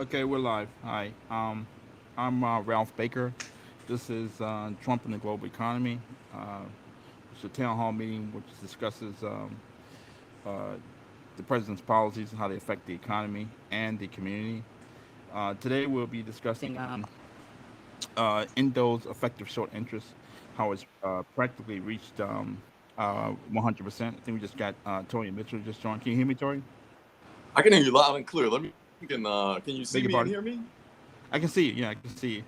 Okay, we're live. Hi, I'm Ralph Baker. This is Trump and the global economy. Uh, it's a town hall meeting which discusses uh, the president's policies and how they affect the economy and the community. Today we'll be discussing Endo's effective short interest, how it's practically reached 100%. I think we just got Torian Mitchell just joined. Can you hear me, Tori? I can hear you loud and clear. Can you see Beg your me and pardon. hear me? I can see you. Yeah, I can see you.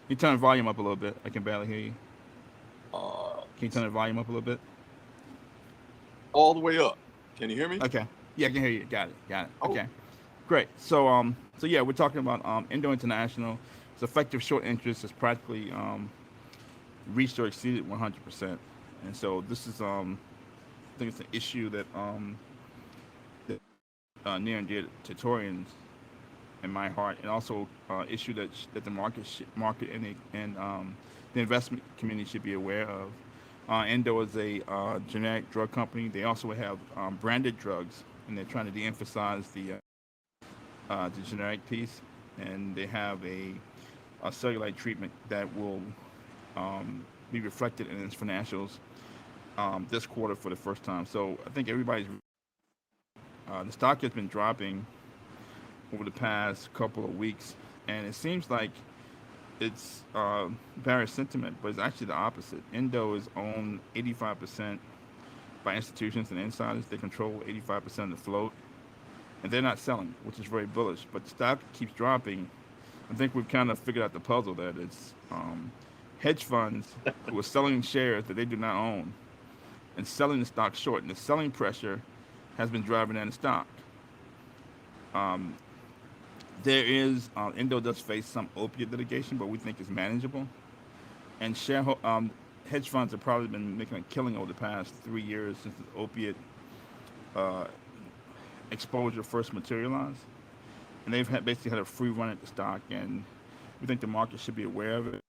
You turn the volume up a little bit. I can barely hear you. Can you turn the volume up a little bit? All the way up. Can you hear me? Okay. Yeah, I can hear you. Got it. Got it. Oh, Okay. Great. So yeah, we're talking about Endo International. Its effective short interest has practically reached or exceeded 100%. And so this is I think it's an issue that near and dear to Torians in my heart, and also issue that the market the investment community should be aware of. Endo is a generic drug company. They also have branded drugs, and they're trying to de-emphasize the generic piece. And they have a cellulite treatment that will be reflected in its financials this quarter for the first time. So I think everybody's the stock has been dropping over the past couple of weeks, and it seems like it's bearish sentiment, but it's actually the opposite. Endo is owned 85% by institutions and insiders. They control 85% of the float, and they're not selling, which is very bullish. But the stock keeps dropping. I think we've kind of figured out the puzzle that it's hedge funds who are selling shares that they do not own and selling the stock short, and the selling pressure has been driving down the stock. Um, there is Endo does face some opiate litigation, but we think it's manageable. And hedge funds have probably been making a killing over the past 3 years since the opiate uh, exposure first materialized, and basically had a free run at the stock. And we think the market should be aware of it,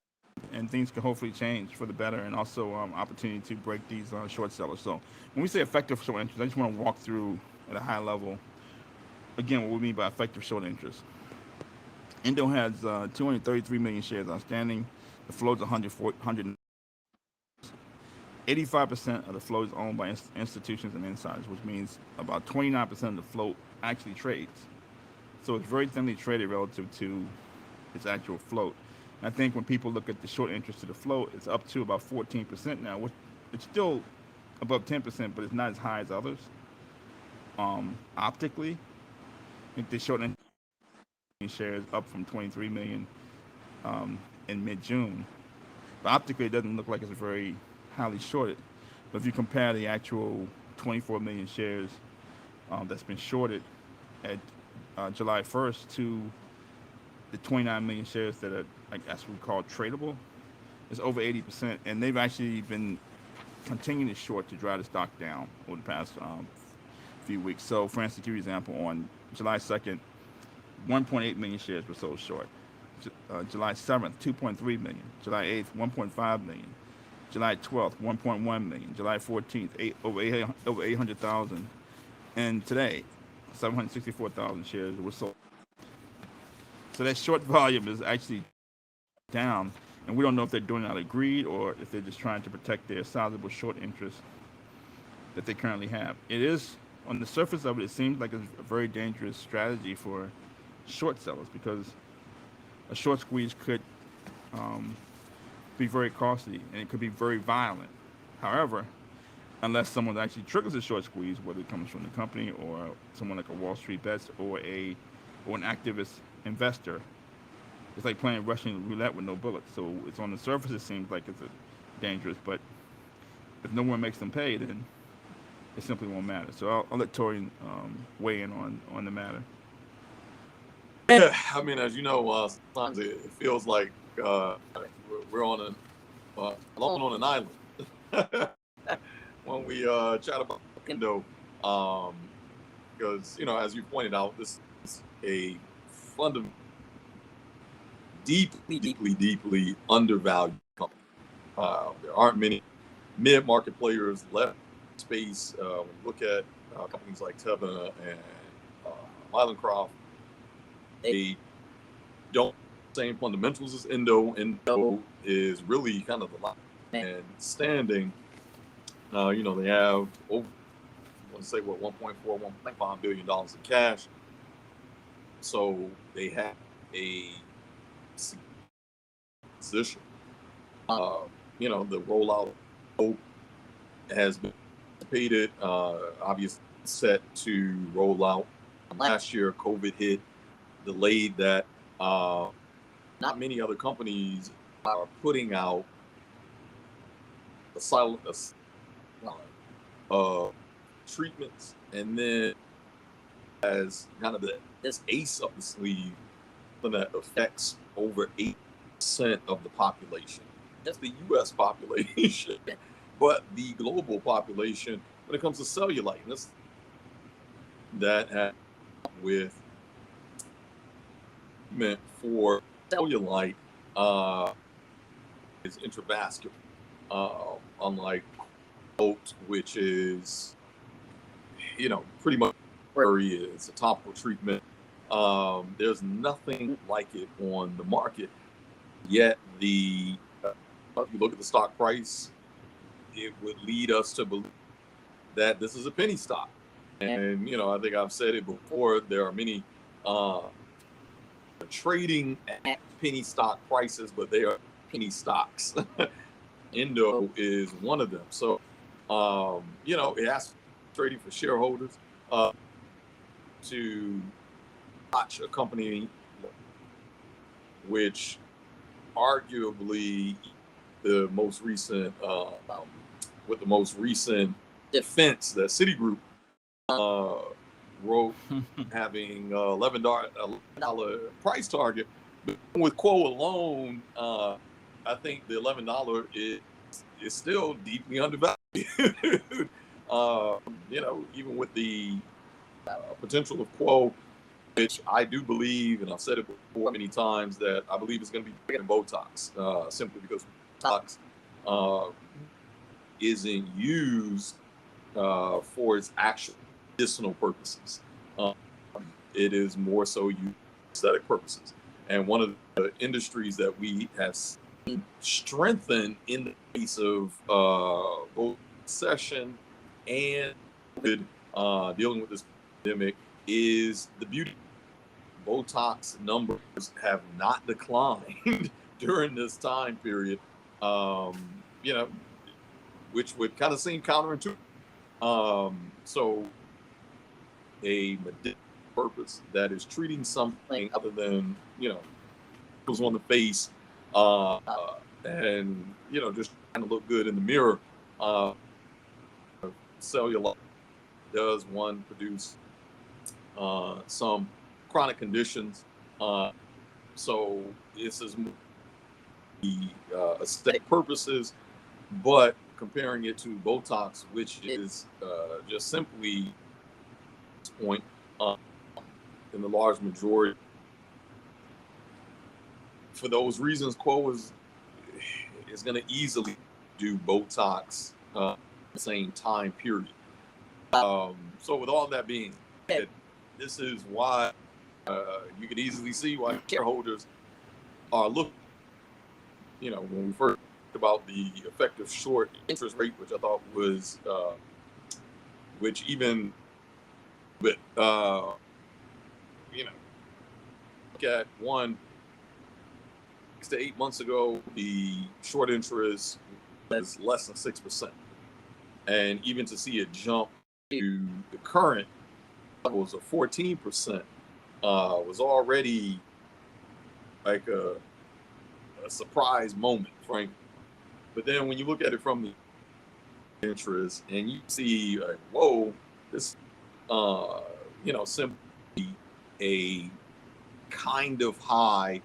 and things can hopefully change for the better, and also opportunity to break these short sellers. So when we say effective short interest, I just want to walk through at a high level again what we mean by effective short interest. Endo has 233 million shares outstanding. The float is 100. 85% of the float is owned by institutions and insiders, which means about 29% of the float actually trades. So it's very thinly traded relative to its actual float. And I think when people look at the short interest to the float, it's up to about 14% now, which it's still above 10%, but it's not as high as others. Optically, I think the short shares up from 23 million in mid-June. But optically, it doesn't look like it's very highly shorted. But if you compare the actual 24 million shares that's been shorted at July 1st to the 29 million shares that are, I guess, we call tradable, it's over 80%. And they've actually been continuing to short to drive the stock down over the past few weeks. So, for instance, to give you an example, on July 2nd, 1.8 million shares were sold short. July 7th, 2.3 million. July 8th, 1.5 million. July 12th, 1.1 million. July 14th, over 800,000. And today, 764,000 shares were sold. So that short volume is actually down. And we don't know if they're doing it out of greed or if they're just trying to protect their sizable short interest that they currently have. It is, on the surface of it, it seems like it's a very dangerous strategy for short sellers because a short squeeze could um, be very costly and it could be very violent. However, unless someone actually triggers a short squeeze, whether it comes from the company or someone like a Wall Street Bets or an activist investor, it's like playing Russian roulette with no bullets. So it's on the surface it seems like it's dangerous, but if no one makes them pay, then it simply won't matter. So I'll let Torian weigh in on the matter. yeah. I mean, as you know, sometimes it feels like we're on alone on an island when we chat about Endo, um, because as you pointed out, this is a fundamental, deeply undervalued company. There aren't many mid-market players left in space. When you look at companies like Teva and Mylan Croft, they don't same fundamentals as Endo. Endo is really kind of the last man standing. You know, they have over, I want to say what, 1.4, 1.5 billion dollars in cash. So they have a position. You know, the rollout has been anticipated, obviously set to roll out last year. COVID hit, delayed that. Not many other companies are putting out a silent treatments, and then as kind of this ace up the sleeve, that affects over 8% of the population. That's the U.S. population, but the global population when it comes to cellulite. And this that has with meant for cellulite is intravascular, unlike oat, which is, you know, pretty much it's a topical treatment. There's nothing like it on the market yet. If you look at the stock price, it would lead us to believe that this is a penny stock. And, you know, I think I've said it before, there are many trading at penny stock prices, but they are penny stocks. Endo is one of them. So, you know, it has trading for shareholders to watch a company which arguably the most recent with the most recent defense that Citigroup wrote having $11 price target. But with Quo alone, I think the $11 is still deeply undervalued. You know, even with the potential of Quo, which I do believe, and I've said it before many times, that I believe is going to be bigger than Botox, simply because Botox isn't used for its actual medicinal purposes. It is more so used for aesthetic purposes. And one of the industries that we have seen strengthen in the face of both recession and dealing with this pandemic is the beauty. Botox numbers have not declined during this time period, you know, which would kind of seem counterintuitive. So a medicinal purpose that is treating something other than, you know, was on the face, and, you know, just trying to look good in the mirror. Cellulite does one produce some chronic conditions, so this is the aesthetic purposes, but comparing it to Botox, which is just simply at this point in the large majority. For those reasons, Quo is going to easily do Botox the same time period. So with all that being said, this is why you can easily see why shareholders are looking. You know, when we first talked about the effective short interest rate, which I thought was, which even, but you know, look at 6 to 8 months ago, the short interest was less than 6%, and even to see it jump to the current levels of 14% was already like a surprise moment, frankly. But then when you look at it from the interest and you see, like, whoa, this, you know, simply a kind of high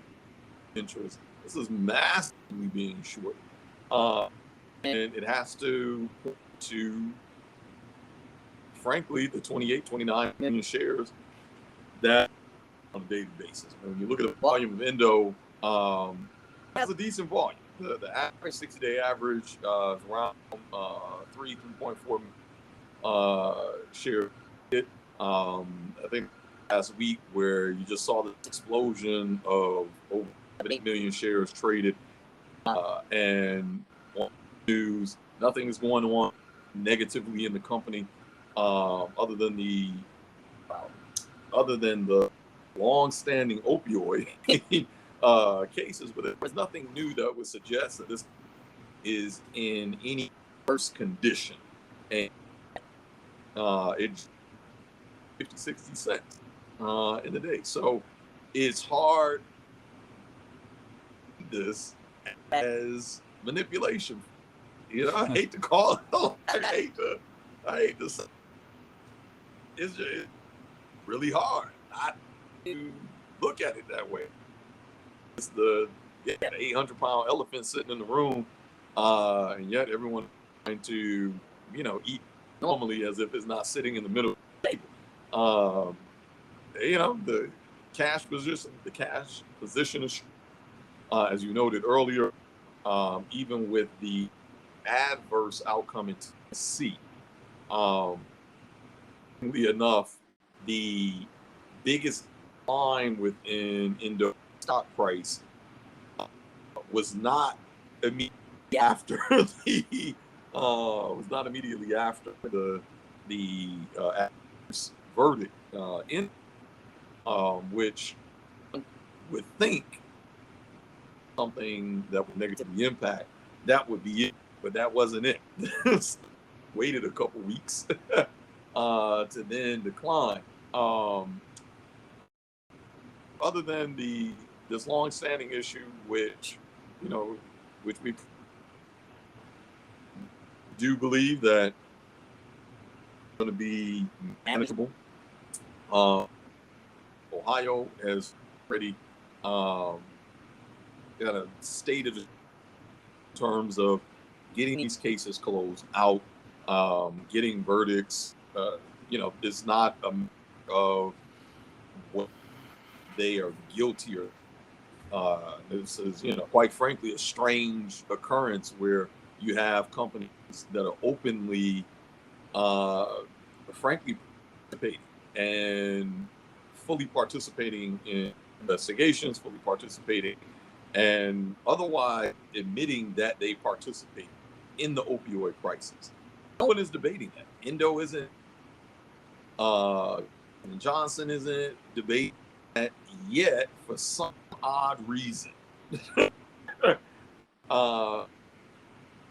interest. This is massively being shorted, and it has to, frankly, the 28, 29 million shares that on a daily basis. And when you look at the volume of Endo, it has a decent volume. The average 60-day average is around 3.4 share. I think last week where you just saw the explosion of over 8 million shares traded, and on the news, nothing is going on negatively in the company, other than the long-standing opioid cases. But there's nothing new that would suggest that this is in any worse condition, and it's 50-60 cents in the day. So it's hard this as manipulation. I hate to call it. I hate to say it's just really hard not to look at it that way. It's the 800-pound elephant sitting in the room, and yet everyone trying to eat normally as if it's not sitting in the middle of the table. The cash position is, as you noted earlier, even with the adverse outcome in Tennessee, enough, the biggest line within Endo stock price was not immediately after the adverse verdict, which would think something that would negatively impact, that would be it, but that wasn't it. Waited a couple weeks to then decline. Other than this long-standing issue, which we do believe that going to be manageable. Ohio has already got a stated in terms of getting these cases closed out, getting verdicts. It's not a matter of what they are guilty or. This is, quite frankly, a strange occurrence where you have companies that are openly, frankly, participating and fully participating in investigations, fully participating, and otherwise admitting that they participate in the opioid crisis. No one is debating that. Endo isn't. And Johnson isn't debating that yet for some odd reason.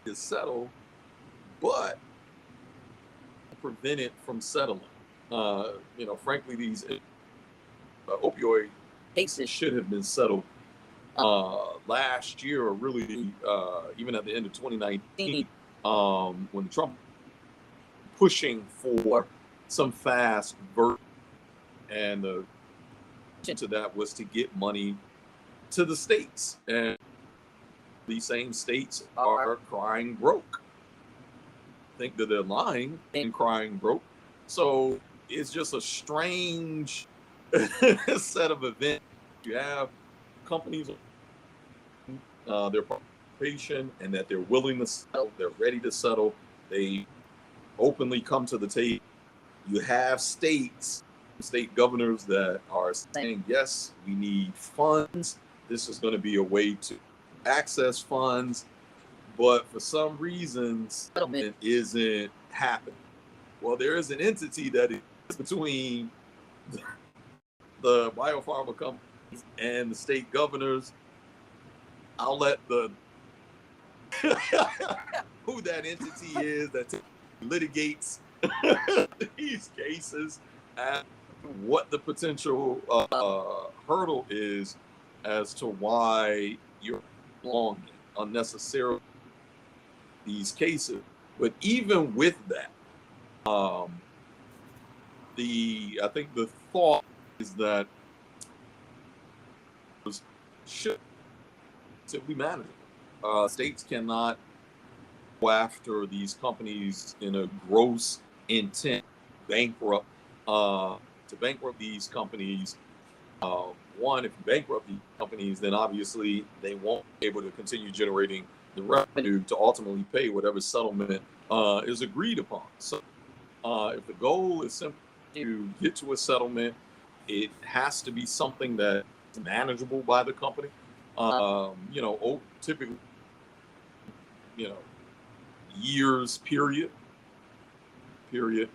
Is settled, but prevent it from settling. Frankly, these opioid cases should have been settled last year, or really even at the end of 2019, when Trump pushing for some fast verdict, and the to that was to get money to the states, and these same states are crying broke. Think that they're lying and crying broke. So it's just a strange set of events. You have companies, their participation, and that they're willing to settle, they're ready to settle, they openly come to the table. You have state governors that are saying, yes, we need funds. This is going to be a way to access funds. But for some reason, settlement isn't happening. Well, there is an entity that is between the biopharma companies and the state governors. I'll let who that entity is that litigates these cases, and what the potential hurdle is as to why you're prolonging unnecessarily these cases. But even with that, I think the thought is that it should simply manage it. States cannot go after these companies in a gross intent to bankrupt these companies. One, if you bankrupt these companies, then obviously they won't be able to continue generating the revenue to ultimately pay whatever settlement is agreed upon. So if the goal is simply to get to a settlement it has to be something that's manageable by the company. Typically, you know, years period, year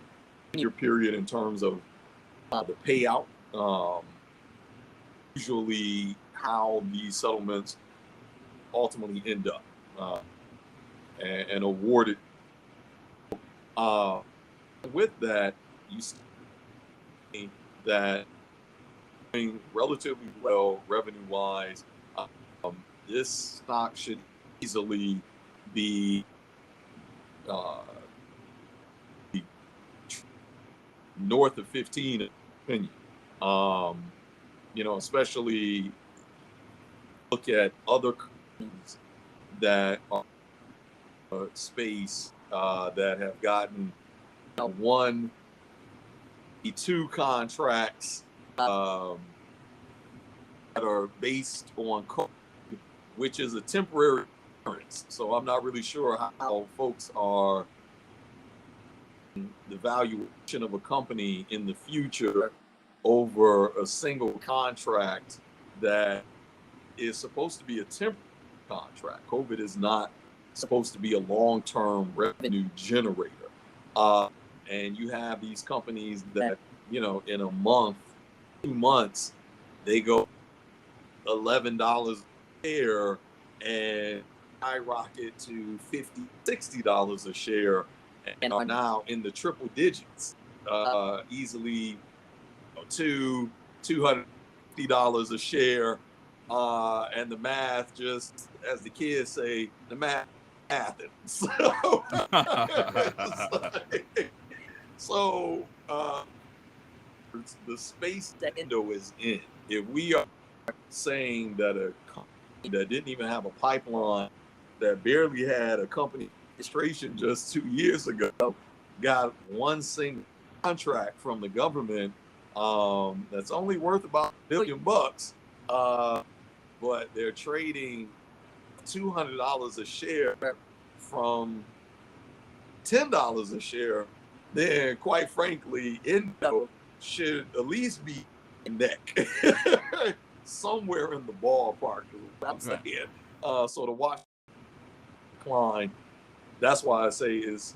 period in terms of the payout. Usually, how these settlements ultimately end up and awarded. With that, you see that doing relatively well revenue-wise. This stock should easily be north of 15, in my opinion. Especially look at other companies that are space that have gotten 1, 2 contracts that are based on COVID, which is a temporary occurrence. So I'm not really sure how folks are the valuation of a company in the future over a single contract that is supposed to be a temporary contract. COVID is not supposed to be a long-term revenue generator. And you have these companies that, in a month, 2 months, they go $11 a share and skyrocket to $50, $60 a share, and are now in the triple digits, easily $250 a share. And the math, just as the kids say, the math happens. So the space that Endo is in, if we are saying that a company that didn't even have a pipeline, that barely had a company registration just 2 years ago, got one single contract from the government that's only worth about $1 billion, but they're trading $200 a share from $10 a share, then quite frankly, Endo should at least be neck somewhere in the ballpark, is what I'm saying. So to watch decline, that's why I say is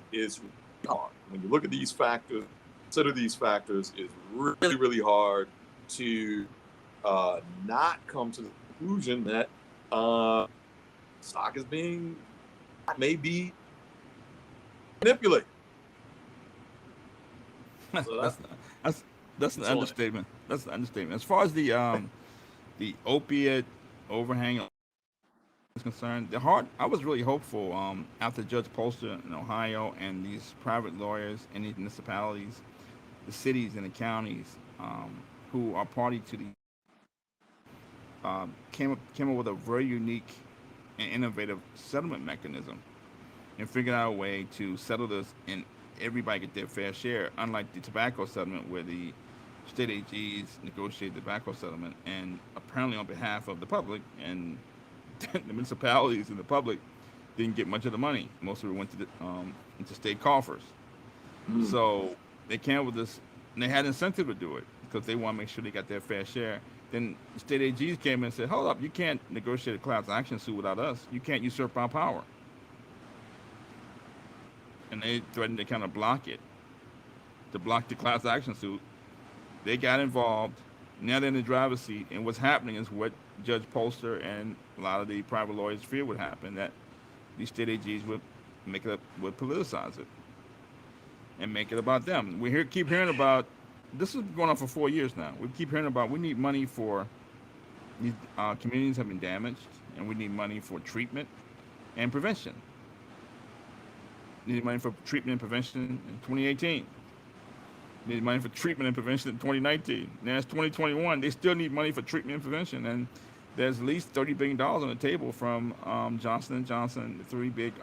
hard. When you look at these factors, consider these factors, it's really, really hard to not come to the conclusion that stock is being maybe manipulated. So that's an understatement. That's an understatement. As far as the opiate overhang is concerned, I was really hopeful after Judge Polster in Ohio and these private lawyers in these municipalities, the cities and the counties who are party to the came up with a very unique and innovative settlement mechanism and figured out a way to settle this and everybody get their fair share, unlike the tobacco settlement where the state AGs negotiated the tobacco settlement and apparently on behalf of the public, and the municipalities and the public didn't get much of the money. Most of it went to into state coffers. So they came up with this, and they had incentive to do it because they want to make sure they got their fair share. Then the state AGs came in and said, hold up, you can't negotiate a class action suit without us. You can't usurp our power. And they threatened to kind of block it, to block the class action suit. They got involved. Now they're in the driver's seat. And what's happening is what Judge Polster and a lot of the private lawyers fear would happen, that these state AGs would would politicize it and make it about them. Keep hearing about, this is going on for 4 years now. We keep hearing about, we need money for, these communities have been damaged, and we need money for treatment and prevention. Needed money for treatment and prevention in 2018. Needed money for treatment and prevention in 2019. Now it's 2021. They still need money for treatment and prevention, and there's at least $30 billion on the table from Johnson & Johnson, the 3 big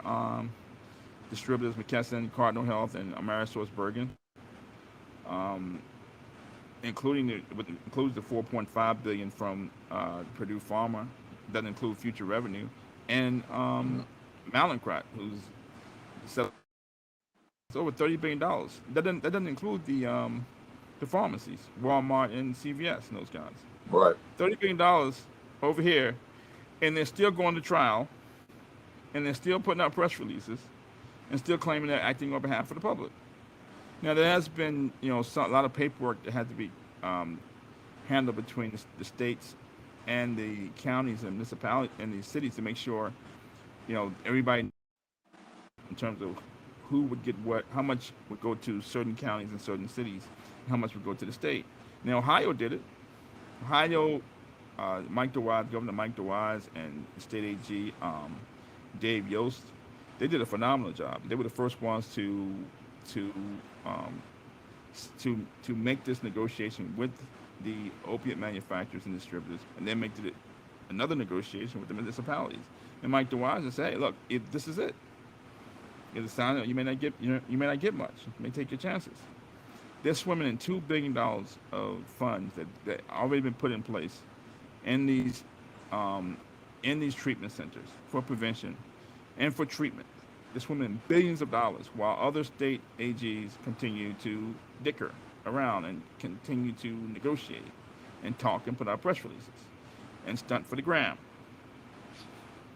distributors, McKesson, Cardinal Health, and AmerisourceBergen, includes the $4.5 billion from Purdue Pharma. Doesn't include future revenue, and Mallinckrodt, who's it's over $30 billion. That doesn't include the the pharmacies, Walmart and CVS and those guys. Right. $30 billion over here, and they're still going to trial, and they're still putting out press releases, and still claiming they're acting on behalf of the public. Now there has been, a lot of paperwork that had to be um, handled between the states and the counties and municipalities and the cities to make sure, everybody in terms of who would get what, how much would go to certain counties and certain cities, and how much would go to the state. Now Ohio did it. Ohio, Governor Mike DeWise, and the state AG, Dave Yost, they did a phenomenal job. They were the first ones to um, to make this negotiation with the opiate manufacturers and distributors, and then make it another negotiation with the municipalities. And Mike DeWise and say, hey, look, if this is it, if it's sound, you may not get you may not get much. You may take your chances. They're swimming in $2 billion of funds that already been put in place in these treatment centers for prevention and for treatment. They're swimming in billions of dollars while other state AGs continue to dicker around and continue to negotiate and talk and put out press releases and stunt for the gram.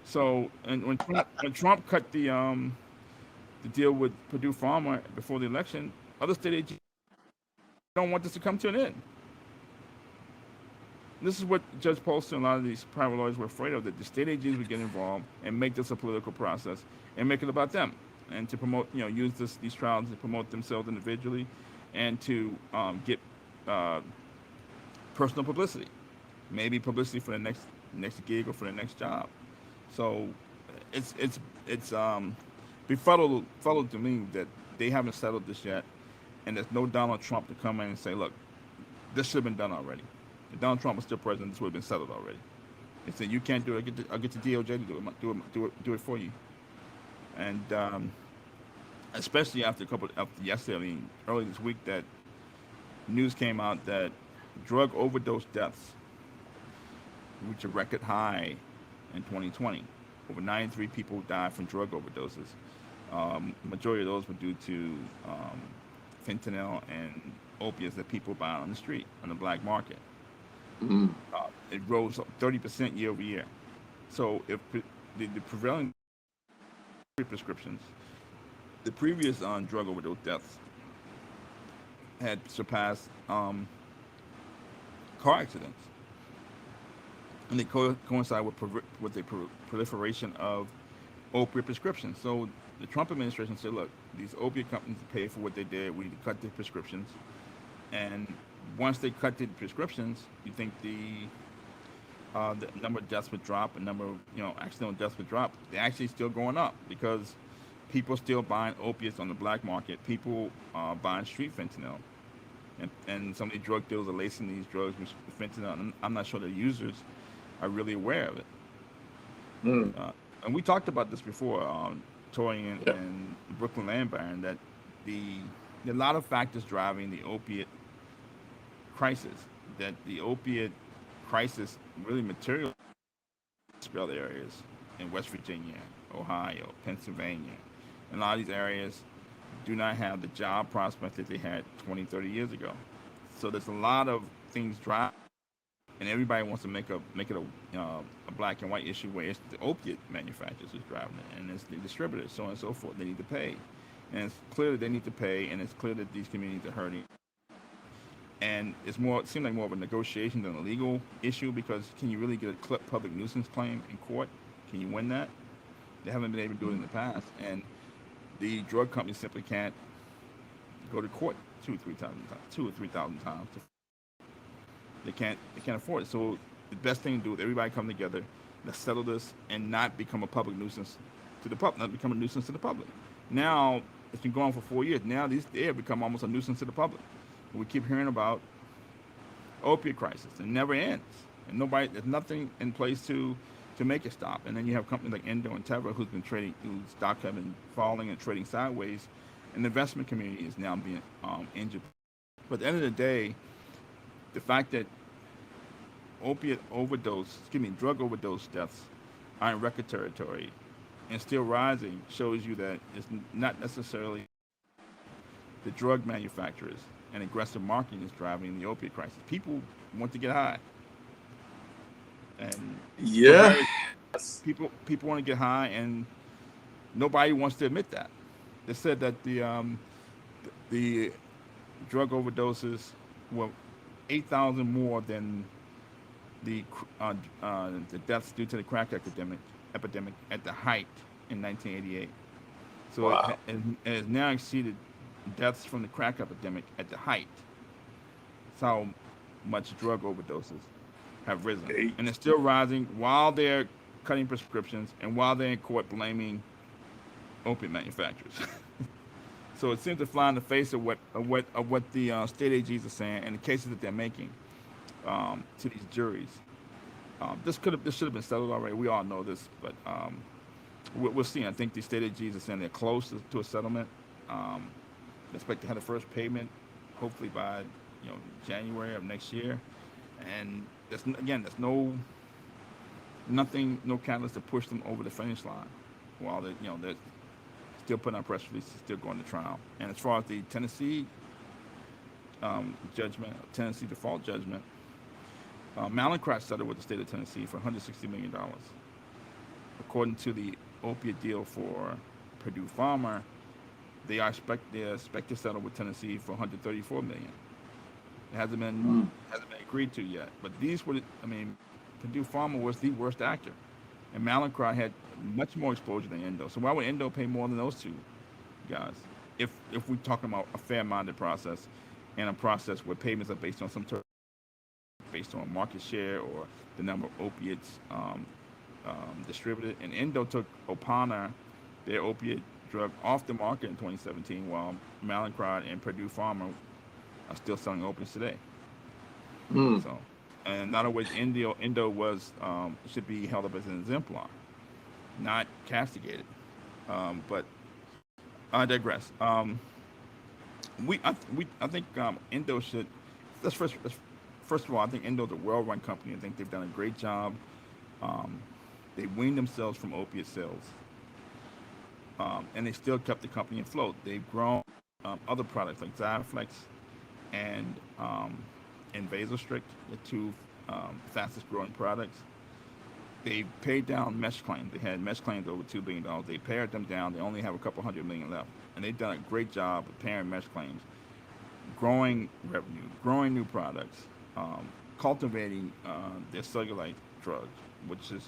So, and when Trump cut the deal with Purdue Pharma before the election, other state AGs don't want this to come to an end. This is what Judge Polster and a lot of these private lawyers were afraid of, that the state AGs would get involved and make this a political process and make it about them, and to promote, use these trials to promote themselves individually and to get uh, personal publicity, maybe publicity for the next gig or for the next job. So it's befuddled to me that they haven't settled this yet, and there's no Donald Trump to come in and say, look, this should have been done already. If Donald Trump was still president, this would have been settled already. They said, you can't do it. I'll get the DOJ to do it for you. And especially after yesterday, early this week, that news came out that drug overdose deaths reached a record high in 2020. Over 93 people died from drug overdoses. Majority of those were due to fentanyl and opiates that people buy on the street, on the black market. Mm-hmm. It rose 30% year over year. So if the prevailing prescriptions, the previous drug overdose deaths had surpassed car accidents, and they coincide with the proliferation of opiate prescriptions. So the Trump administration said, look, these opiate companies pay for what they did. We need to cut the prescriptions. And once they cut the prescriptions, you think the number of deaths would drop, and number of accidental deaths would drop. They're actually still going up because people still buying opiates on the black market. People buying street fentanyl, and some of these drug dealers are lacing these drugs with fentanyl. And I'm not sure the users are really aware of it. Mm. And we talked about this before, Torian Yeah. and Brooklyn Land Baron, that there are a lot of factors driving the opiate crisis. That the opiate crisis really materialized in other areas in West Virginia, Ohio, Pennsylvania. And a lot of these areas do not have the job prospects that they had 20, 30 years ago. So there's a lot of things driving, and everybody wants to make it a black and white issue where it's the opiate manufacturers who's driving it, and it's the distributors, so on and so forth. They need to pay, and it's clear that they need to pay, and it's clear that these communities are hurting. And it seems like more of a negotiation than a legal issue, because can you really get a public nuisance claim in court? Can you win that? They haven't been able to do it in the past, and the drug companies simply can't go to court 2 or 3 thousand times. They can't afford it. So the best thing to do is everybody come together, let's settle this, and not become a public nuisance to the public, not become a nuisance to the public. Now it's been going on for 4 years. Now they have become almost a nuisance to the public. We keep hearing about opiate crisis. It never ends, and there's nothing in place to make it stop. And then you have companies like Endo and Teva whose stock have been falling and trading sideways, and the investment community is now being injured. But at the end of the day, the fact that drug overdose deaths are in record territory and still rising shows you that it's not necessarily the drug manufacturers and aggressive marketing is driving the opiate crisis. People want to get high, and for Yeah. various people want to get high, and nobody wants to admit that. They said that the drug overdoses were 8,000 more than the deaths due to the crack epidemic at the height in 1988. So Wow. it has now exceeded deaths from the crack epidemic at the height. That's how much drug overdoses have risen, Eight. and it's still rising while they're cutting prescriptions and while they're in court blaming opiate manufacturers. So it seems to fly in the face of what the state AGs are saying and the cases that they're making to these juries. This should have been settled already. We all know this, but we'll see. I think the state AGs are saying they're close to a settlement. They expect to have the first payment hopefully by January of next year, and there's no catalyst to push them over the finish line while they're still putting out press releases, still going to trial. And as far as the Tennessee Tennessee default judgment, Mallinckrodt settled with the state of Tennessee for $160 million. According to the opiate deal for Purdue Pharma, they expect to settle with Tennessee for $134 million. It hasn't been agreed to yet. But Purdue Pharma was the worst actor, and Mallinckrodt had much more exposure than Endo. So why would Endo pay more than those two guys? If we're talking about a fair-minded process and a process where payments are based on based on market share or the number of opiates distributed. And Endo took Opana, their opiate drug, off the market in 2017, while Mallinckrodt and Purdue Pharma are still selling opiates today. Mm. So, and not always Endo was should be held up as an exemplar, not castigated. But I digress. I think Endo should. First of all, I think Endo's a well-run company. I think they've done a great job. They weaned themselves from opiate sales, and they still kept the company afloat. They've grown other products like Xiaflex and Vasostrict, the two fastest-growing products. They paid down mesh claims. They had mesh claims over $2 billion. They pared them down. They only have a couple $100 million left, and they've done a great job of pairing mesh claims, growing revenue, growing new products, cultivating their cellulite drug, which is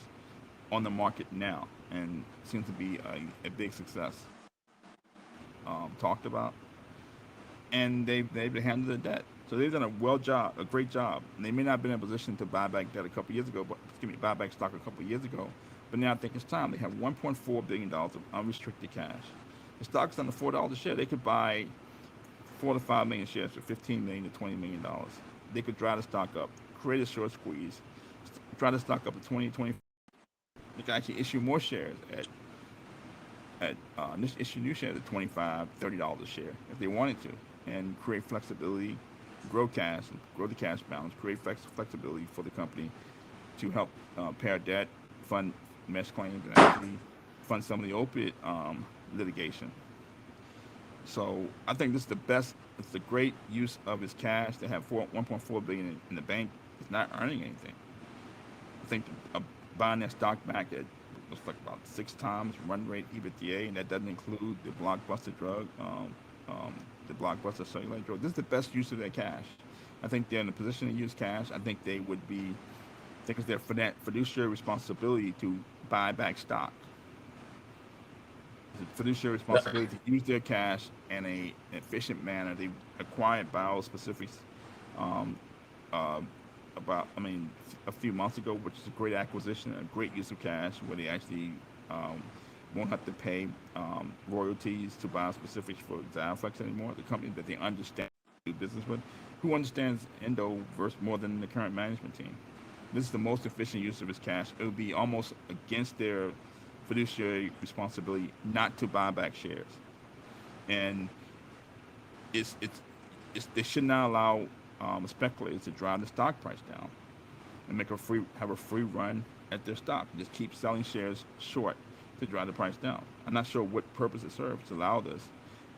on the market now and seems to be a big success. Talked about, and they've handled the debt. So they've done a great job. And they may not have been in a position to buy back debt buy back stock a couple of years ago, but now I think it's time. They have $1.4 billion of unrestricted cash. The stock's under $4 a share. They could buy 4 to 5 million shares for $15 million to $20 million. They could drive the stock up, create a short squeeze, drive the stock up to 20. They could actually issue more shares issue new shares at $25, $30 a share if they wanted to, and create flexibility, grow the cash balance, create flexibility for the company to help pay debt, fund mesh claims, and actually fund some of the opiate litigation. So I think this is the best. It's a great use of his cash. They have $1.4 billion in the bank. It's not earning anything. I think buying that stock back at looks like about 6 times run rate EBITDA, and that doesn't include the blockbuster drug, the blockbuster cellulite drug. This is the best use of their cash. I think they're in a position to use cash. I think they would be. I think it's their fiduciary responsibility to buy back stock. It's a fiduciary responsibility to use their cash in an efficient manner. They acquired Biospecifics a few months ago, which is a great acquisition, a great use of cash, where they actually won't have to pay royalties to Biospecifics for Xiaflex anymore. The company that they understand do business with, who understands Endo more than the current management team. This is the most efficient use of his cash. It would be almost against their fiduciary responsibility not to buy back shares, and they should not allow speculators to drive the stock price down and have a free run at their stock. Just keep selling shares short to drive the price down. I'm not sure what purpose it serves to allow this,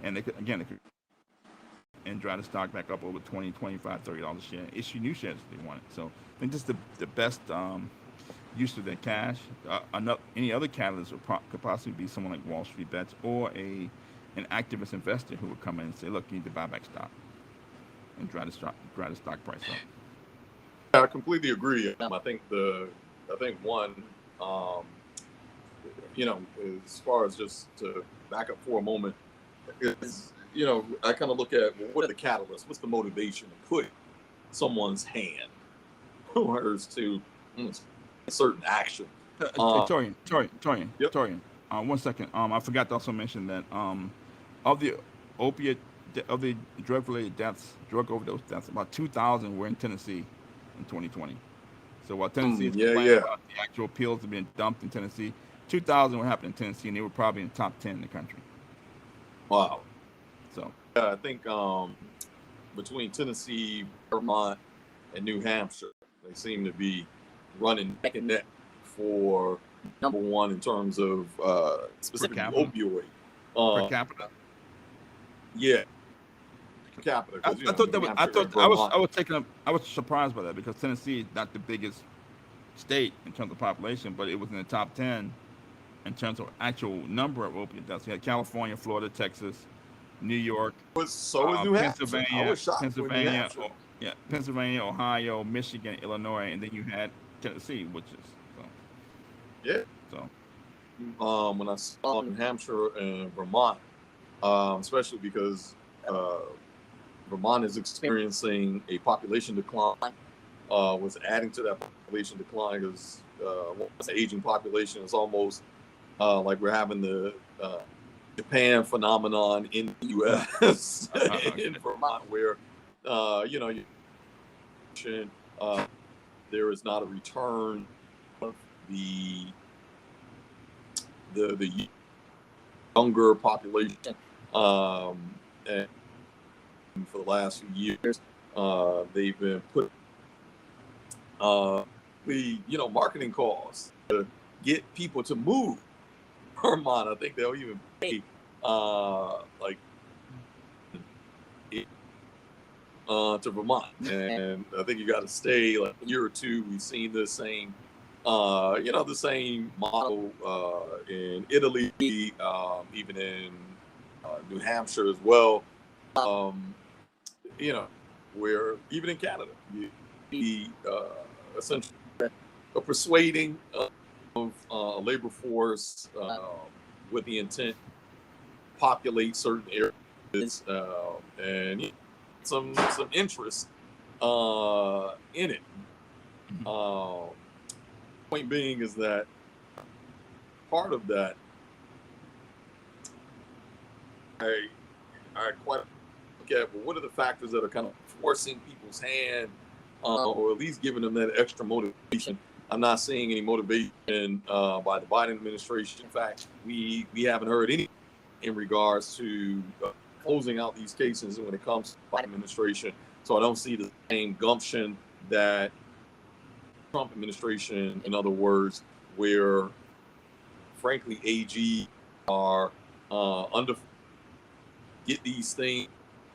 and they could and drive the stock back up over 20, 25, $30 a share. Issue new shares if they want it. So I think this is the best use of their cash. Any other catalyst could possibly be someone like Wall Street Bets or an activist investor who would come in and say, look, you need to buy back stock and drive the stock price up. I completely agree. I think one, as far as just to back up for a moment, is, I kind of look at, well, what are the catalysts? What's the motivation to put someone's hand to certain action? Torian, Yep. Torian. 1 second. I forgot to also mention that of the drug-related deaths, drug overdose deaths, about 2,000 were in Tennessee in 2020. So while Tennessee is complaining about the actual pills that are being dumped in Tennessee, 2,000 were happening in Tennessee, and they were probably in the top 10 in the country. Wow. So I think between Tennessee, Vermont, and New Hampshire, they seem to be running neck and neck for number one in terms of specifically opioid. Per capita. Yeah. Per capita. I was surprised by that because Tennessee is not the biggest state in terms of population, but it was in the top 10 in terms of actual number of opiate deaths. You had California, Florida, Texas, New York, so was New Hampshire. I was shocked Pennsylvania, Pennsylvania, Ohio, Michigan, Illinois, and then you had Tennessee, which is when I saw New Hampshire and Vermont, especially because Vermont is experiencing a population decline, was adding to that population decline because the aging population is almost like we're having the Japan phenomenon in the U.S. in Vermont, where there is not a return of the younger population, and for the last few years, they've been put marketing costs to get people to move. Vermont, I think they'll even pay to Vermont, and I think you got to stay like a year or two. We've seen the same, the same model in Italy, even in New Hampshire as well. Where even in Canada, you be essentially persuading of a labor force with the intent to populate certain areas and some interest in it. Point being is that part of that, I quite look at, well, what are the factors that are kind of forcing people's hand, or at least giving them that extra motivation? I'm not seeing any motivation by the Biden administration. In fact, we haven't heard any in regards to closing out these cases when it comes to the Biden administration. So I don't see the same gumption that Trump administration, in other words, where frankly AG are get these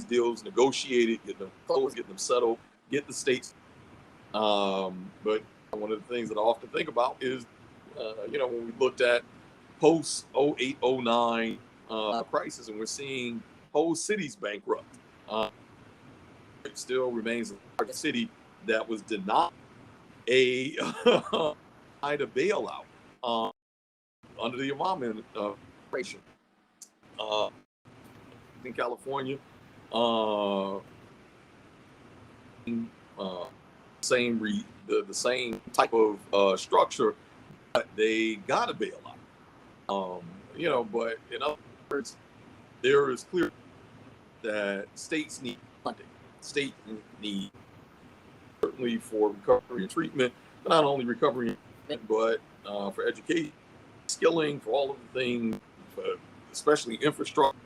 deals negotiated, get them closed, get them settled, get the states. But one of the things that I often think about is, when we looked at post 08, 09 crisis, and we're seeing whole cities bankrupt. It still remains a large city that was denied a bailout under the Obama administration. In California, the same type of structure, but they got a bailout. But in other words, there is clear that states need funding. States need certainly for recovery and treatment, but not only recovery, but for education, skilling, for all of the things, especially infrastructure.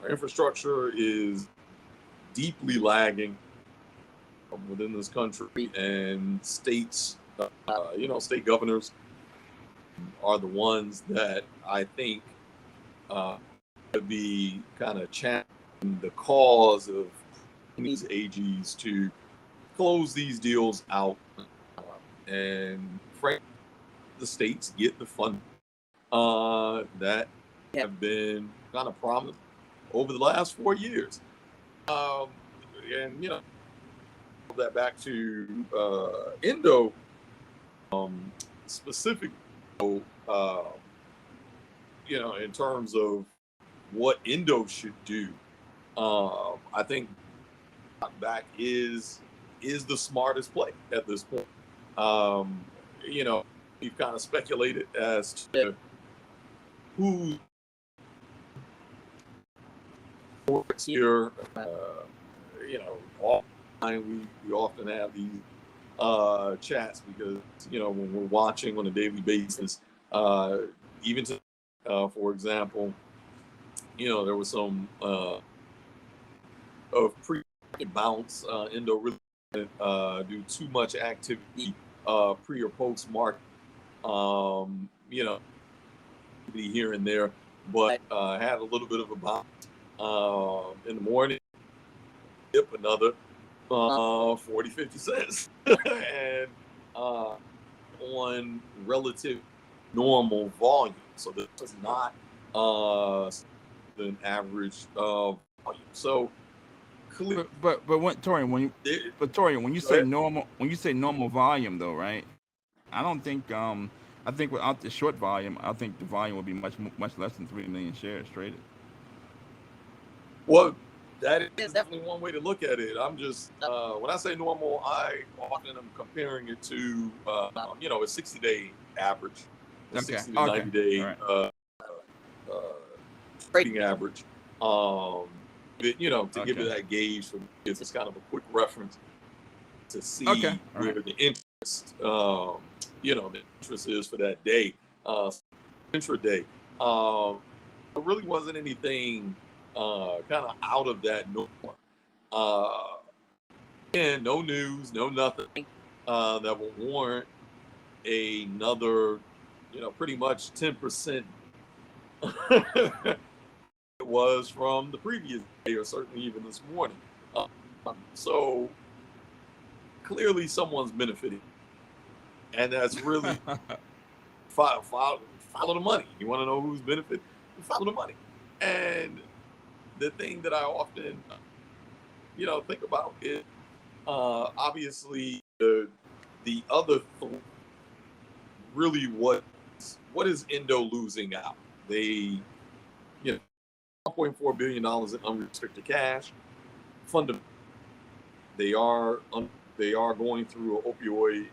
Our infrastructure is deeply lagging within this country, and states, state governors are the ones that I think could be kind of championing the cause of these AGs to close these deals out, and frankly, the states get the fund that have been kind of prominent over the last 4 years. And that back to Endo specifically, in terms of what Endo should do. I think back is the smartest play at this point. We've kind of speculated as to who here. All the time we often have these chats because when we're watching on a daily basis, even to, for example, there was some of pre-market bounce. Endo really didn't do too much activity pre or post market. Here and there, but had a little bit of a bounce in the morning, dip another 40-50 cents and on relative normal volume. So this is not an average volume. So clear. But Torian, when you say normal volume though, right? I don't think I think without the short volume, I think the volume would be much less than 3 million shares traded. Well, that is definitely one way to look at it. I'm just when I say normal, I often am comparing it to a 60-day average, a 60 to 90-day trading average. To give you that gauge, for it's kind of a quick reference to see where the interest, the interest is for that day, intraday. There really wasn't anything kind of out of that norm. And no news, no nothing that will warrant another, pretty much 10%. It was from the previous day, or certainly even this morning. So clearly someone's benefiting. And that's really follow the money. You want to know who's benefiting? Follow the money. And the thing that I often, think about is obviously the other really what is Endo losing out? They, $1.4 billion in unrestricted cash. Fundamentally, they are going through an opioid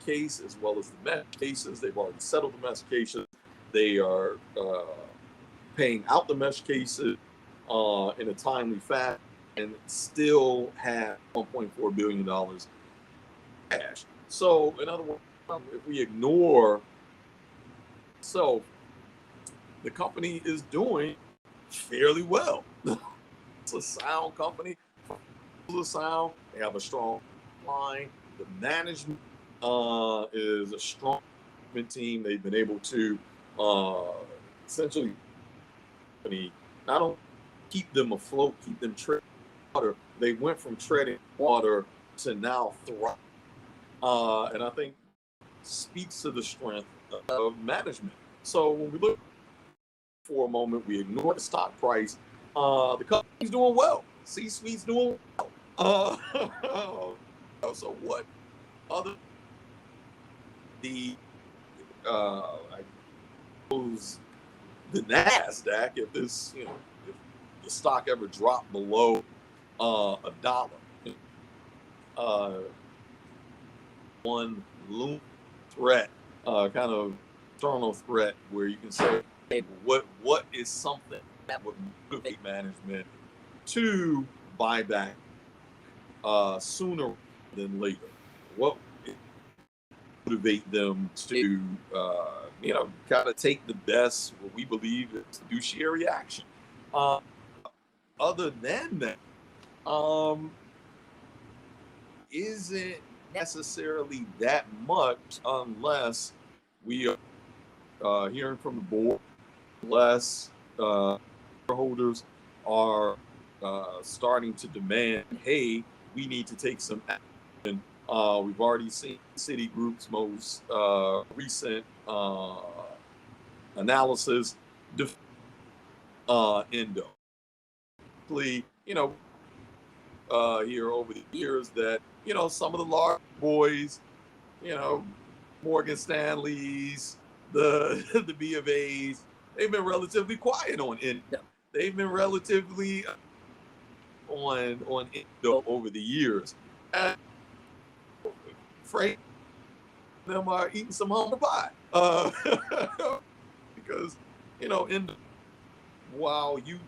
case as well as the mesh cases. They've already settled the mesh cases. They are paying out the mesh cases in a timely fashion and still have $1.4 billion cash. So, in other words, if we ignore the company is doing fairly well. It's a sound company. It's sound. They have a strong line. The management is a strong team. They've been able to essentially not only keep them afloat, keep them treading water. They went from treading water to now thrive. And I think speaks to the strength of management. So when we look for a moment, we ignore the stock price. The company's doing well. C-suite's doing well. So what other I suppose the NASDAQ, if this, if the stock ever dropped below $1, one loom threat, kind of external threat, where you can say, hey, what is something that would motivate management to buy back sooner than later? What would motivate them to kind of take the best, what we believe is fiduciary action? Other than that, isn't necessarily that much, unless we are hearing from the board, unless shareholders are starting to demand, hey, we need to take some action. We've already seen Citigroup's most recent analysis, Endo. You know, here over the years that, you know, some of the large boys, you know, Morgan Stanley's, the B of A's, they've been relatively quiet on Endo. They've been relatively on Endo over the years. And Frank, them are eating some humble pie. Because, you know, Endo, while you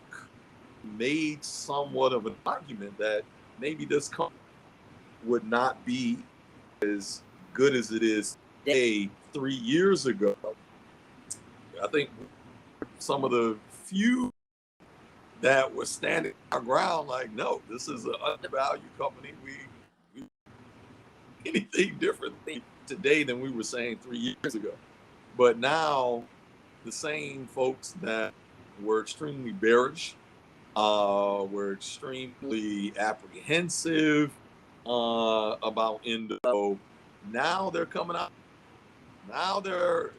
made somewhat of an argument that maybe this company would not be as good as it is today 3 years ago, I think some of the few that were standing our ground like, no, this is an undervalued company. We anything different today than we were saying 3 years ago. But now the same folks that were extremely bearish, were extremely apprehensive about Endo. Now they're coming out. Now they're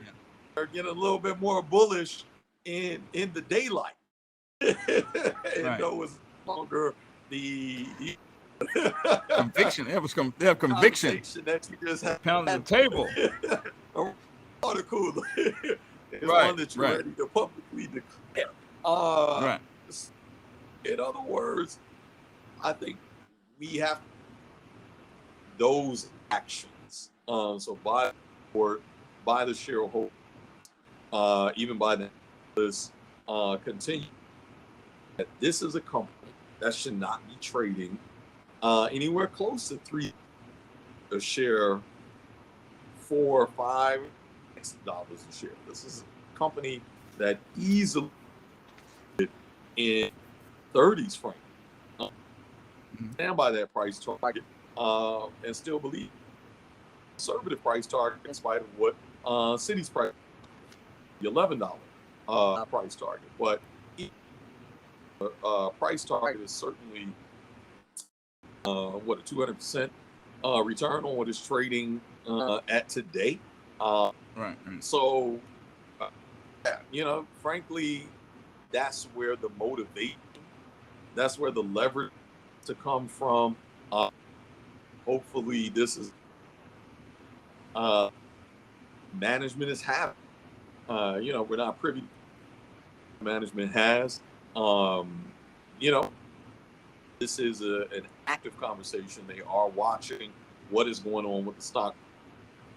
getting a little bit more bullish in the daylight. Endo is no longer the conviction. They have conviction. That you just have pound the table. Water cooler is one that you're ready to publicly declare. Right. In other words, I think we have those actions. So by the board, by the shareholder, even by the analysts, continue that this is a company that should not be trading anywhere close to $3 a share, $4 or $5 a share. This is a company that easily in 30s frame. Stand by that price target and still believe conservative price target in spite of what Citi's price, the $11 price target. But price target is certainly what a 200% return on what is trading at today. So, you know, frankly, that's where the motivation, that's where the leverage to come from. Hopefully, this is management is having. You know, we're not privy to what management has. You know, this is an active conversation. They are watching what is going on with the stock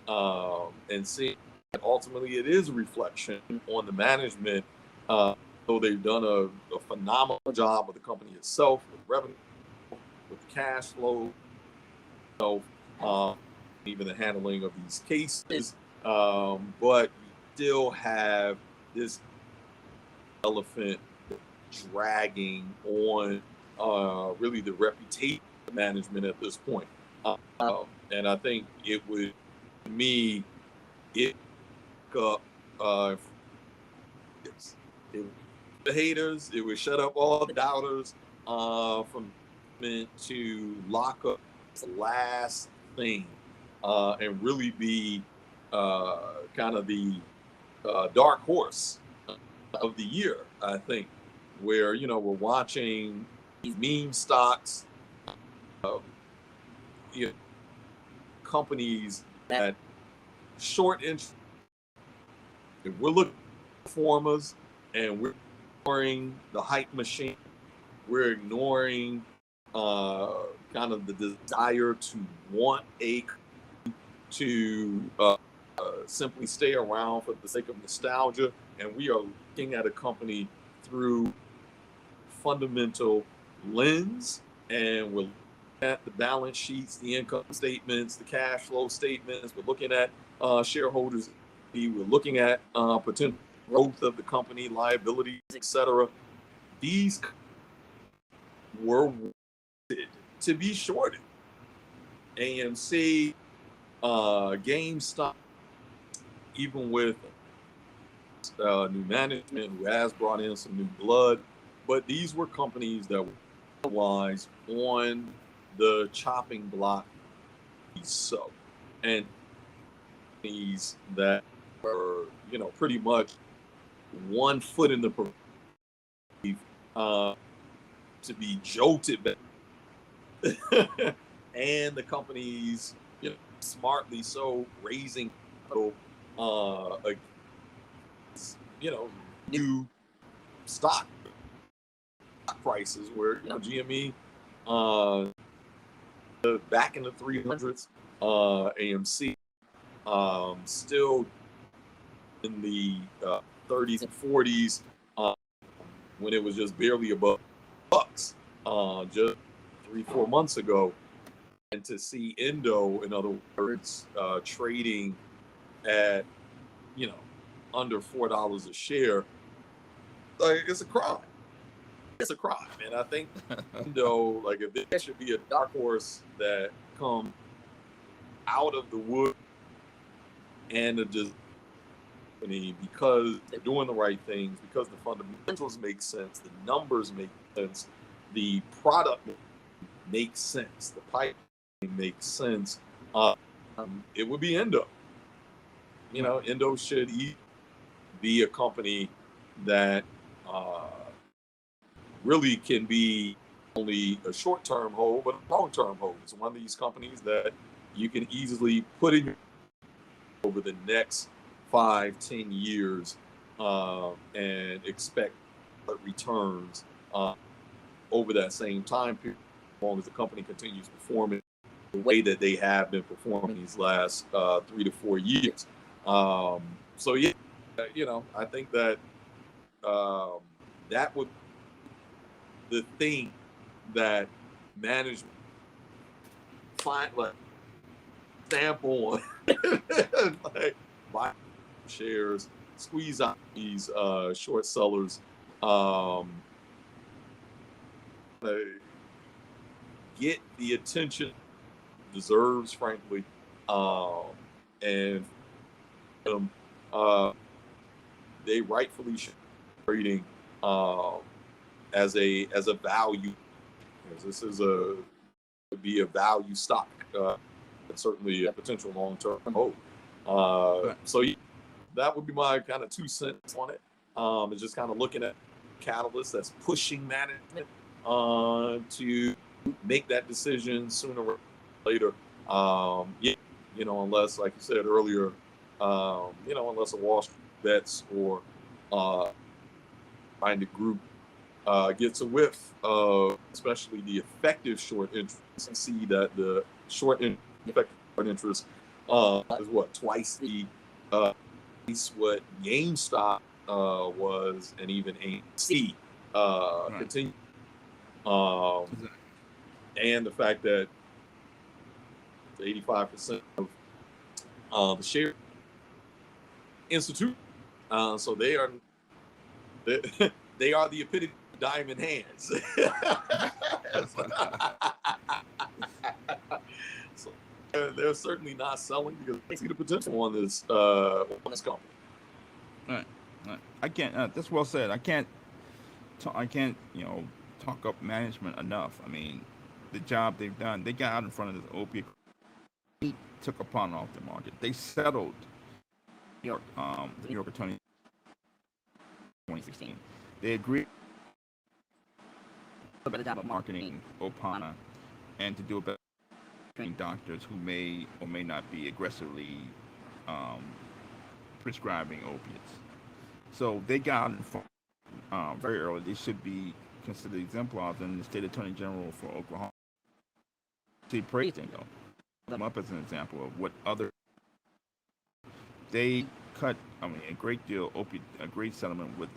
and seeing that ultimately it is a reflection on the management. So they've done a phenomenal job with the company itself, with revenue, with cash flow, even the handling of these cases. But you still have this elephant dragging on really the reputation of management at this point. And I think it would, to me, it the haters, it would shut up all the doubters from to lock up the last thing and really be kind of the dark horse of the year, I think, where, you know, we're watching these meme stocks, you know, companies that short interest. If we're looking at performers and we're ignoring the hype machine, we're ignoring kind of the desire to want to simply stay around for the sake of nostalgia, and we are looking at a company through fundamental lens, and we're looking at the balance sheets, the income statements, the cash flow statements. We're looking at shareholders. We're looking at potential growth of the company, liabilities, etc. These were wanted to be shorted. AMC, GameStop, even with new management who has brought in some new blood, but these were companies that were wise on the chopping block. So, and these that are, pretty much 1 foot in the uh, to be jolted back. And the companies, smartly so raising capital, new stock prices where GME back in the 300s, AMC still in the 30s and 40s, when it was just barely above bucks just 3-4 months ago. And to see Endo, in other words, trading at under $4 a share, like, it's a crime. It's a crime, and I think Endo, like, if there should be a dark horse that come out of the wood and just because they're doing the right things, because the fundamentals make sense, the numbers make sense, the product makes sense, the pipeline makes sense, it would be Endo. Endo should be a company that really can be only a short-term hold, but a long-term hold. It's one of these companies that you can easily put in over the next 5-10 years and expect returns over that same time period, as long as the company continues performing the way that they have been performing these last 3 to 4 years. So yeah, I think that that would the thing that management find, like, sample on, like, buy shares, squeeze out these short sellers, get the attention deserves, frankly, and they rightfully should be trading as a value. This is would be a value stock, and certainly a potential long-term hold. So yeah, that would be my kind of 2 cents on it. It's just kind of looking at catalyst that's pushing management to make that decision sooner or later. Unless, like you said earlier, unless a Wall Street bets or find a group gets a whiff of, especially the effective short interest, and see that the effective short interest is what, twice the what GameStop was, and even AMC continue. And the fact that 85% of the share institute, so they are the epitome of diamond hands. So they're certainly not selling because they see the potential on this company. Right. I can't. That's well said. I can't. Talk up management enough. I mean, the job they've done. They got out in front of this opiate. They took a pawn off the market. They settled the New York attorney 2016. They agreed to do a better job of marketing Opana and to do a better treating doctors who may or may not be aggressively prescribing opiates. So they got out in front very early. They should be considered exemplars, and the state attorney general for Oklahoma, he praised Endo, them up as an example of what other they cut. I mean, a great settlement with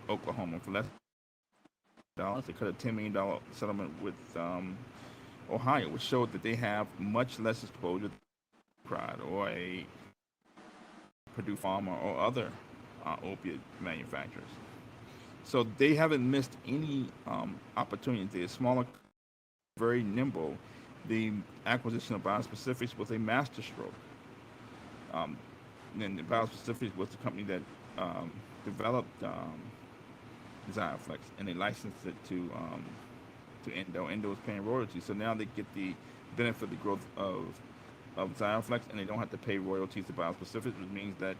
Oklahoma for less dollars. They cut a $10 million settlement with Ohio, which showed that they have much less exposure to Pride or a Purdue Pharma or other opiate manufacturers. So they haven't missed any opportunity. They're smaller, very nimble. The acquisition of Biospecifics was a masterstroke. And the Biospecifics was the company that developed Xiaflex, and they licensed it to to Endo. Endo is paying royalties, so now they get the benefit of the growth of Xioflex, and they don't have to pay royalties to Biospecifics, which means that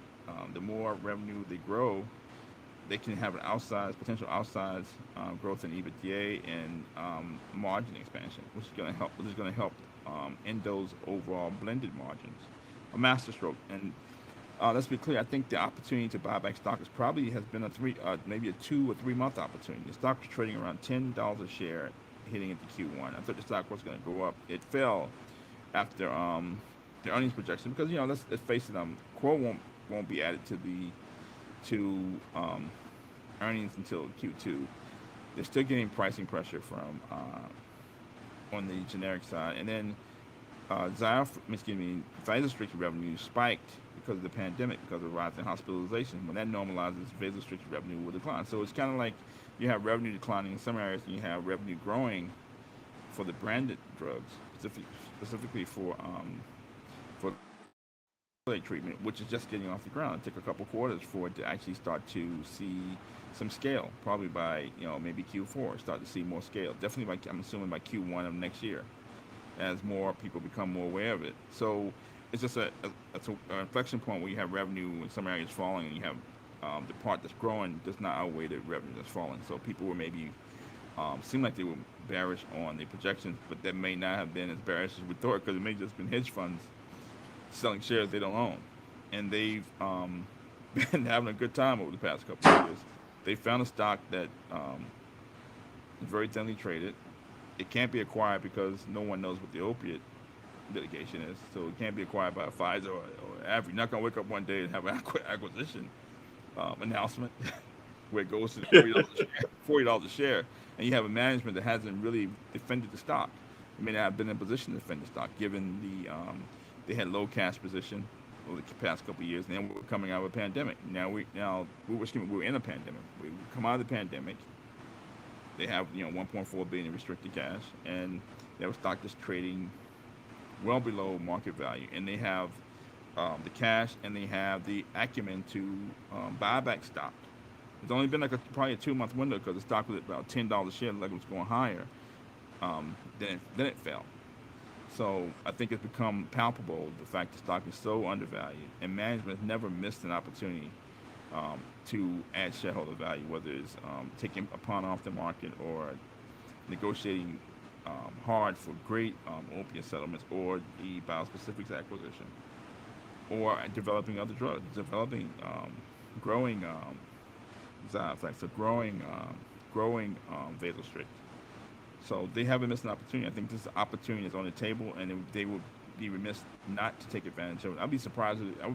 the more revenue they grow, they can have an potential outsized growth in EBITDA and margin expansion, which is going to help. Which is going to help Endo's overall blended margins, a masterstroke. And let's be clear. I think the opportunity to buy back stock has been maybe a 2 or 3 month opportunity. The stock was trading around $10 a share, hitting into Q1. I thought the stock was going to go up. It fell after the earnings projection because let's face it, core won't be added to earnings until Q2. They're still getting pricing pressure from on the generic side, and then vasostrict revenue spiked because of the pandemic, because of rising hospitalization. When that normalizes, vasostrict revenue will decline. So it's kind of like you have revenue declining in some areas, and you have revenue growing for the branded drugs, specifically for treatment, which is just getting off the ground. It took a couple quarters for it to actually start to see some scale. Probably by maybe Q4, start to see more scale. Definitely I'm assuming by Q1 of next year, as more people become more aware of it. So it's just an inflection point where you have revenue in some areas falling, and you have the part that's growing does not outweigh the revenue that's falling. So people were maybe seemed like they were bearish on the projections, but that may not have been as bearish as we thought, because it may have just been hedge funds selling shares they don't own, and they've been having a good time over the past couple of years. They found a stock that is very thinly traded. It can't be acquired because no one knows what the opiate litigation is, so it can't be acquired by a Pfizer or Abbott. You're not going to wake up one day and have an acquisition announcement where it goes to $40 a share, and you have a management that hasn't really defended the stock. They may not have been in a position to defend the stock, given they had low cash position over the past couple of years, and then we were coming out of a pandemic. We're in a pandemic. We come out of the pandemic. They have 1.4 billion in restricted cash, and they have a stock that's trading well below market value, and they have the cash and they have the acumen to buy back stock. It's only been probably a 2-month window, because the stock was at about $10 a share, like it was going higher. Then it fell. So I think it's become palpable the fact the stock is so undervalued, and management has never missed an opportunity to add shareholder value, whether it's taking a pawn off the market, or negotiating hard for great opiate settlements, or the Biospecifics acquisition, or developing other drugs, growing Xioflex, or growing vasostrict. So they haven't missed an opportunity. I think this opportunity is on the table, and they would be remiss not to take advantage of it. I would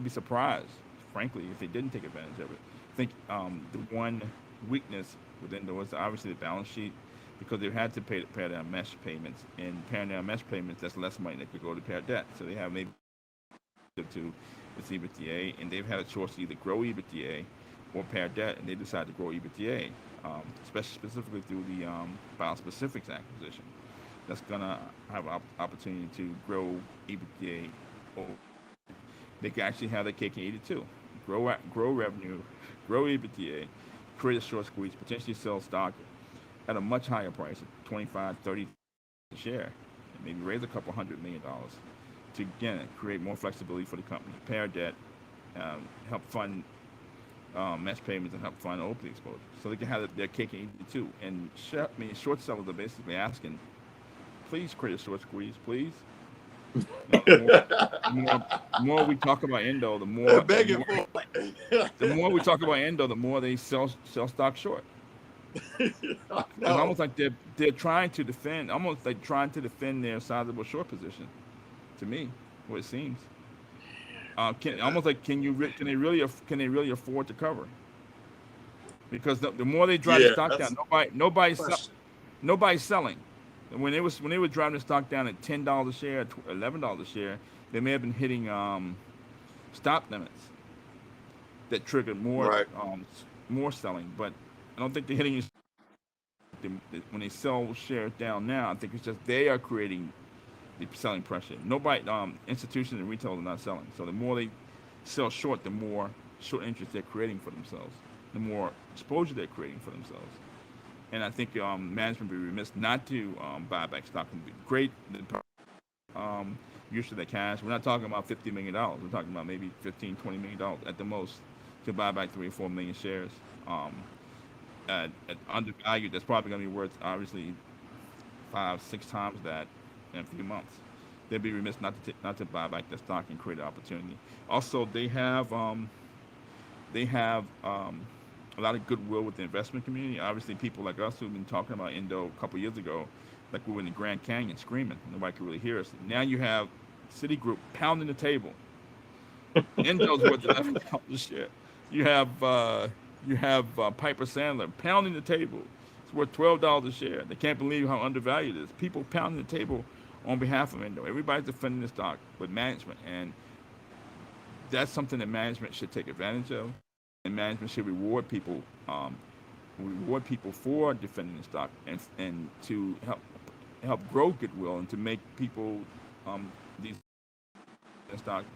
be surprised, frankly, if they didn't take advantage of it. I think the one weakness within Endo was obviously the balance sheet, because they had to pay down mesh payments, and paying down mesh payments, that's less money that could go to pay debt. So they have maybe to its EBITDA, and they've had a choice to either grow EBITDA or pay debt, and they decided to grow EBITDA, specifically through the Biospecifics acquisition. That's gonna have an opportunity to grow EBITDA. They can actually have their cake and eat it too. Grow revenue, grow EBITDA, create a short squeeze, potentially sell stock at a much higher price, at 25, 30 a share, and maybe raise a couple $100 million to, again, create more flexibility for the company, pay our debt, help fund mesh payments, and help fund opiate exposure. So they can have their cake and eat it too. And short sellers are basically asking, please create a short squeeze, please. The more we talk about Endo, the more we talk about Endo, the more they sell stock short. It's almost like they're trying to defend, their sizable short position. To me, what it seems, can they really afford to cover? Because the more they drive the stock down, nobody's selling. And when they were driving the stock down at $10 a share, $11 a share, they may have been hitting stop limits that triggered more selling. But I don't think they're hitting when they sell shares down now. I think it's just they are creating the selling pressure. Nobody, institutions and retailers are not selling. So the more they sell short, the more short interest they're creating for themselves, the more exposure they're creating for themselves. And I think management would be remiss not to buy back stock. Would be great use of the cash. We're not talking about $50 million. We're talking about maybe 15, $20 million at the most to buy back 3 or 4 million shares. Um, at undervalued, that's probably going to be worth obviously 5, 6 times that in a few months. They'd be remiss not to buy back the stock and create an opportunity. Also, they have a lot of goodwill with the investment community. Obviously, people like us who've been talking about Endo a couple years ago, like we were in the Grand Canyon screaming, nobody could really hear us. Now you have Citigroup pounding the table. Endo's worth $11 a share. You have Piper Sandler pounding the table. It's worth $12 a share. They can't believe how undervalued it is. People pounding the table on behalf of Endo. Everybody's defending the stock, but management, and that's something that management should take advantage of, and management should reward people for defending the stock and to help grow goodwill and to make people these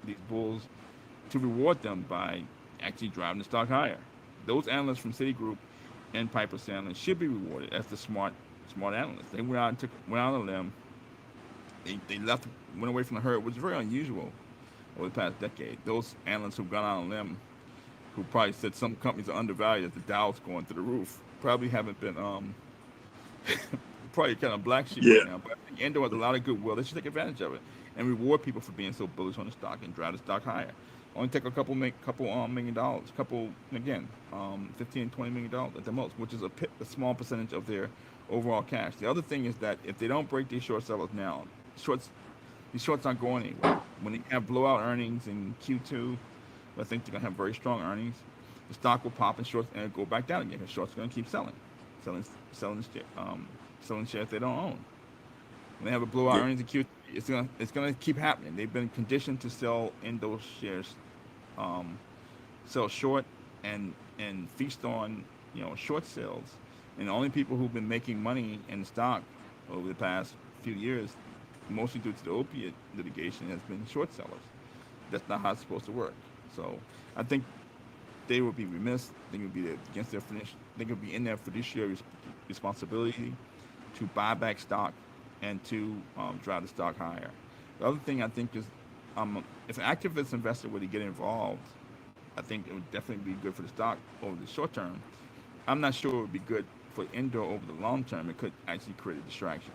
these bulls to reward them by actually driving the stock higher. Those analysts from Citigroup and Piper Sandler should be rewarded as the smart analysts. They went out on a limb. They went away from the herd, which is very unusual over the past decade. Those analysts who've gone out on a limb, who probably said some companies are undervalued as the Dow's going through the roof, probably haven't been probably kind of black sheep Yeah. right now. But I think Endo has a lot of goodwill. They should take advantage of it and reward people for being so bullish on the stock and drive the stock higher. Only take a couple million dollars, couple again, 15, $20 million at the most, which is a small percentage of their overall cash. The other thing is that if they don't break these short sellers now, shorts these shorts aren't going anywhere. When they have blowout earnings in Q2, I think they're gonna have very strong earnings. The stock will pop in shorts and it'll go back down again. Because shorts are gonna keep selling, selling, selling shares they don't own. When they have a blowout Yeah. earnings in Q3, it's gonna keep happening. They've been conditioned to sell in those shares, um, sell short and feast on short sales. And the only people who've been making money in the stock over the past few years, mostly due to the opiate litigation, has been short sellers. That's not how it's supposed to work. So I think they would be remiss. They would be against their they would be in their fiduciary responsibility to buy back stock and to drive the stock higher. The other thing I think is, if an activist investor were to get involved, I think it would definitely be good for the stock over the short term. I'm not sure it would be good for Endo over the long term. It could actually create a distraction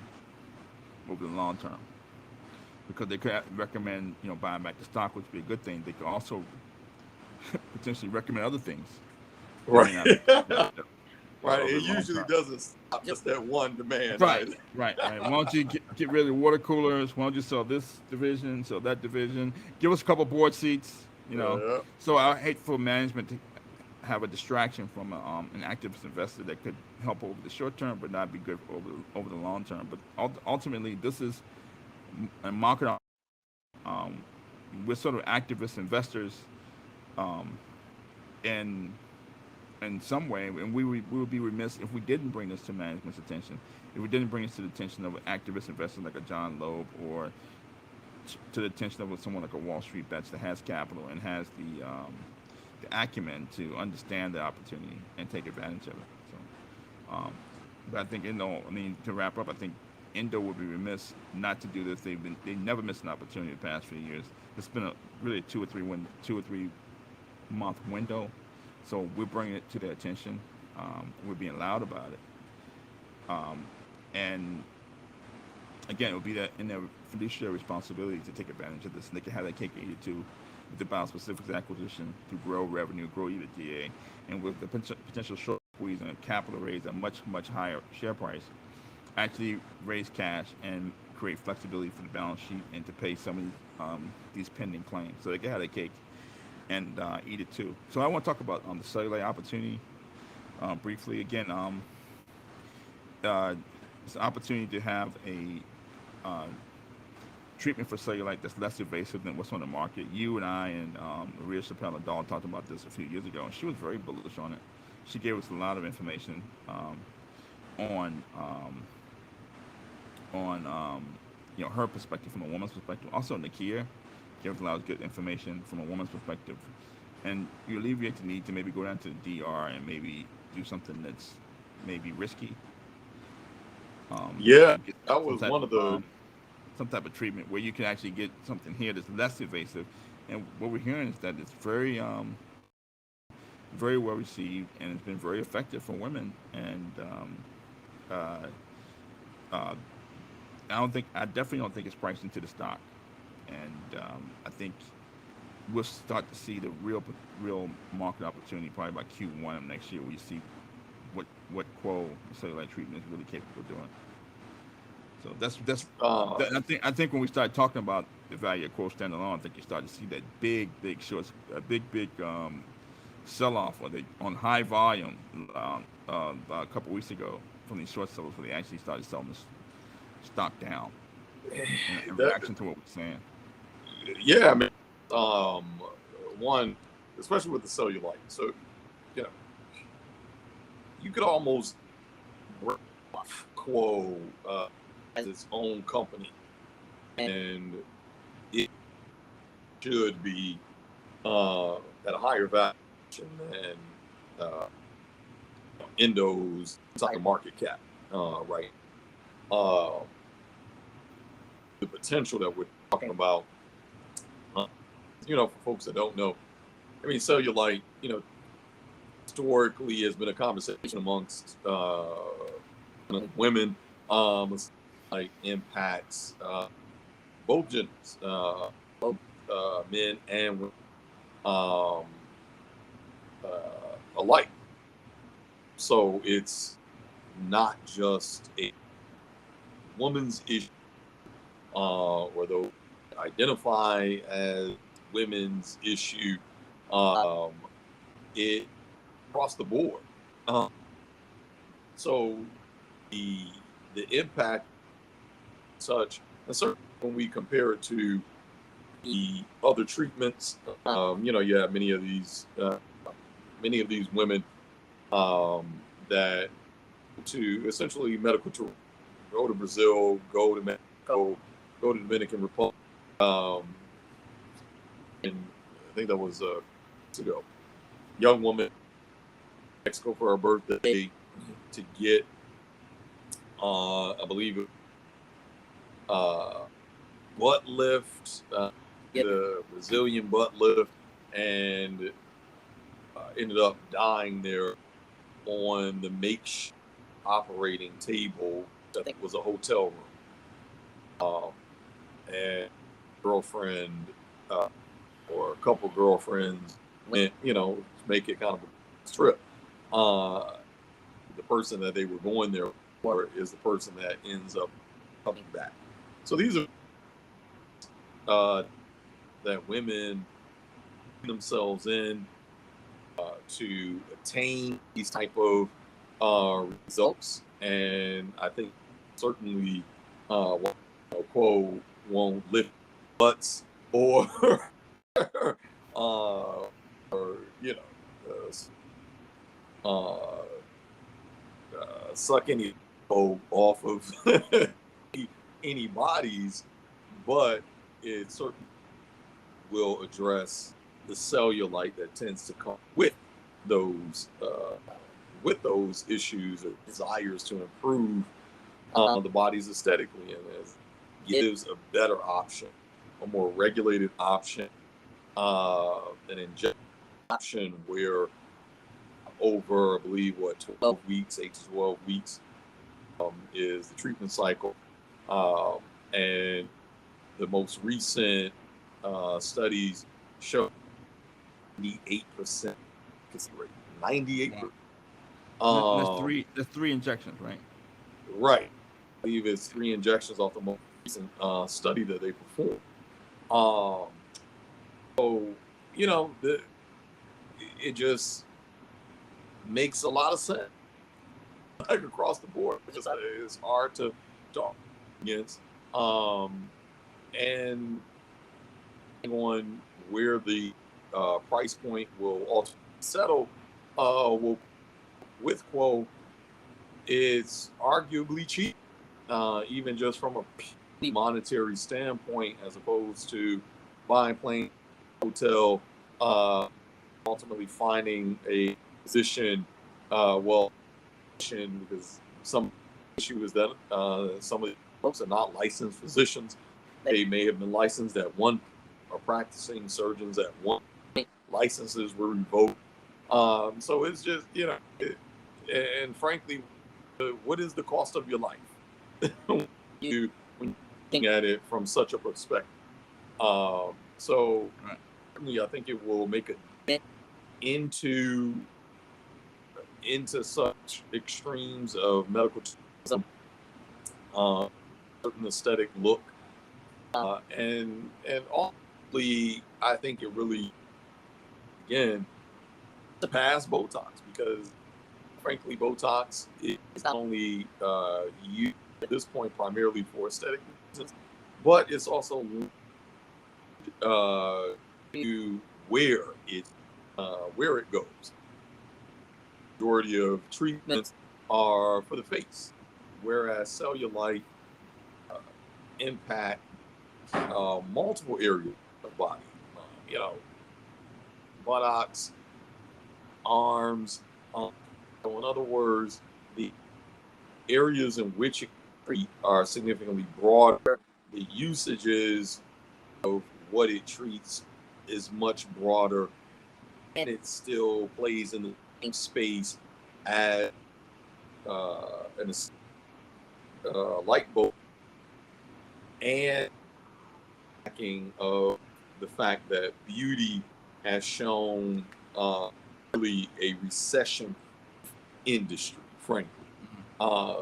over the long term because they could recommend buying back the stock, which would be a good thing. They could also potentially recommend other things that may Right. not be Right. over It the long usually term. doesn't stop just that one demand. Right, Right. right. Why don't you get rid of the water coolers? Why don't you sell this division, sell that division? Give us a couple board seats. Yeah. So I hate for management to have a distraction from an activist investor that could help over the short term, but not be good over the long term. But ultimately, this is a market. Um, we're sort of activist investors, um, in in some way, and we would be remiss if we didn't bring this to management's attention. If we didn't bring this to the attention of an activist investor like a John Loeb, or to the attention of someone like a Wall Street Bets that has capital and has the acumen to understand the opportunity and take advantage of it. So, but I think to wrap up, I think Endo would be remiss not to do this. They never missed an opportunity the past few years. It's been a really 2 or 3 month window, so we're bringing it to their attention. We're being loud about it, and again, it would be that in their fiduciary responsibility to take advantage of this, and they can have that cake and eat it too, with the biospecifics acquisition to grow revenue, grow EBITDA, and with the potential short squeeze and a capital raise at much higher share price, actually raise cash and create flexibility for the balance sheet and to pay some of these pending claims, so they can have their cake and eat it too. So I want to talk about the cellulite opportunity briefly. Again, it's an opportunity to have a uh, treatment for cellulite that's less invasive than what's on the market. You and I and Maria Chappelle Dahl talked about this a few years ago, and she was very bullish on it. She gave us a lot of information on her perspective from a woman's perspective. Also, Nakia gave us a lot of good information from a woman's perspective, and you alleviate the need to maybe go down to the DR and maybe do something that's may be risky. Yeah, To get that was one of the. some type of treatment where you can actually get something here that's less invasive. And what we're hearing is that it's very well received and it's been very effective for women. And uh, uh, I definitely don't think it's priced into the stock. And I think we'll start to see the real market opportunity probably by Q1 of next year, where you see what quo cellulite treatment is really capable of doing. So Uh, I think when we start talking about the value of quo standalone, I think you start to see that big shorts, a big sell off on high volume a couple weeks ago from these short sellers, where they actually started selling this stock down in that, reaction to what we're saying. yeah, I mean, um, one, especially with the cellulite. So, you know, you could almost break off Quo as its own company, and it should be at a higher valuation than uh, Endo's entire market cap, right? Uh, the potential that we're talking about, uh, for folks that don't know, I mean, cellulite, historically has been a conversation amongst women. Like impacts both genders, both men and women um, alike. So it's not just a woman's issue, or those identify as women's issue. Um, it across the board. Um, so the impact such, and certainly when we compare it to the other treatments, you have many of these women that to essentially medical tour, go to Brazil, go to Mexico, go to Dominican Republic, um, and I think that was ago. Young woman, Mexico for her birthday to get, I believe, butt lift, the Brazilian butt lift, and ended up dying there on the makeshift operating table. I think was a hotel room, and girlfriend or a couple girlfriends went, to make it kind of a trip. The person that they were going there for is the person that ends up coming back. So these are that women themselves in to attain these type of results, and I think certainly Quo won't lift butts or or uh, suck any off of any bodies, but it certainly will address the cellulite that tends to come those with those issues or desires to improve the bodies aesthetically, and it gives a better option, a more regulated option, an injection option where over, I believe, 12 weeks, 8 to 12 weeks is the treatment cycle. And the most recent studies show 98% rate. 98%. That's three injections, right? Right. I believe it's 3 injections off the most recent study that they performed. So, it just makes a lot of sense, like across the board. It's hard to talk against. And on where the price point will also settle with Quo, it's arguably cheap, even just from a monetary standpoint, as opposed to buying plane hotel, ultimately finding a physician, because some issue is that some of the folks are not licensed physicians. They may have been licensed at one, or practicing surgeons at one. Licenses were revoked. So it's just, and frankly, what is the cost of your life? when you're looking at it from such a perspective. So certainly I think it will make a dent into such extremes of medical tourism, certain aesthetic look, and ultimately, I think it really, again, surpass Botox, because frankly, Botox is not only used at this point primarily for aesthetic reasons, but it's also to where it goes. Majority of treatments are for the face, whereas cellulite impact multiple areas of the body. Buttocks, arms. So in other words, the areas in which it treats are significantly broader. The usages of what it treats is much broader, and it still plays in the same space as light bulb, and backing of the fact that beauty has shown really a recession industry, frankly.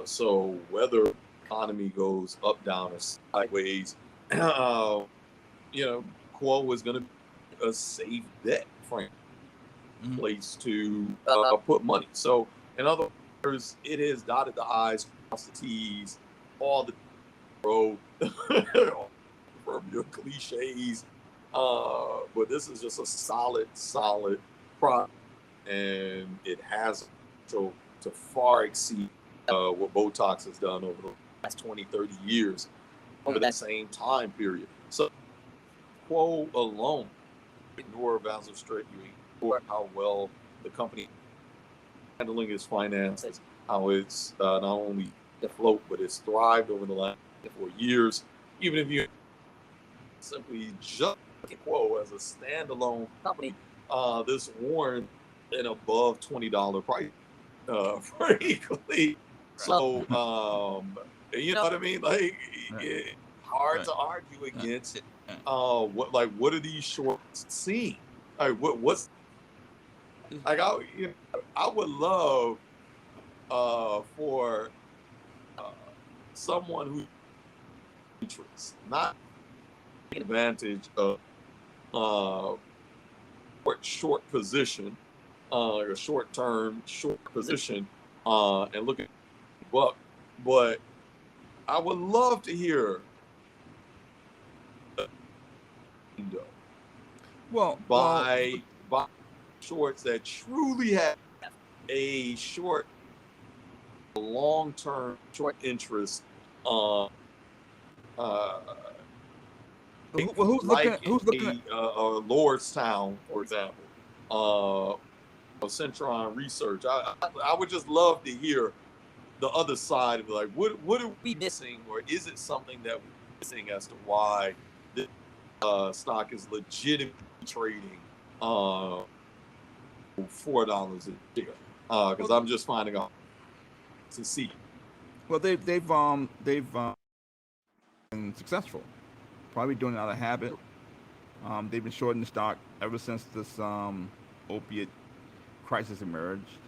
So whether the economy goes up, down, or sideways, Quo is going to be a safe bet, frankly, place to put money. So in other words, it is dotted the I's, crossed the T's, all the road, proverbial cliches. But this is just a solid product, and it has to far exceed what Botox has done over the last 20, 30 years over that same time period. So Quo alone, ignore vasostrict, you ignore how well the company handling its finances, how it's not only afloat, but it's thrived over the last 4 years. Even if you simply just Quo as a standalone company, this warrants an above $20 price, frankly. So, you know what I mean? Like, hard to argue against. What are these shorts seeing? Like, what's like? I would love for someone who interests, not taking advantage of short position, a short position, and look at the buck. But I would love to hear Endo buy shorts that truly have a long-term short interest. Who's looking? Lordstown, for example, Centron Research. I would just love to hear the other side of like, what are we missing, or is it something that we're missing as to why this stock is legitimately trading $4 a share? Because I'm just finding out to see. Well, they've been successful, probably doing it out of habit. They've been shorting the stock ever since this opiate crisis emerged,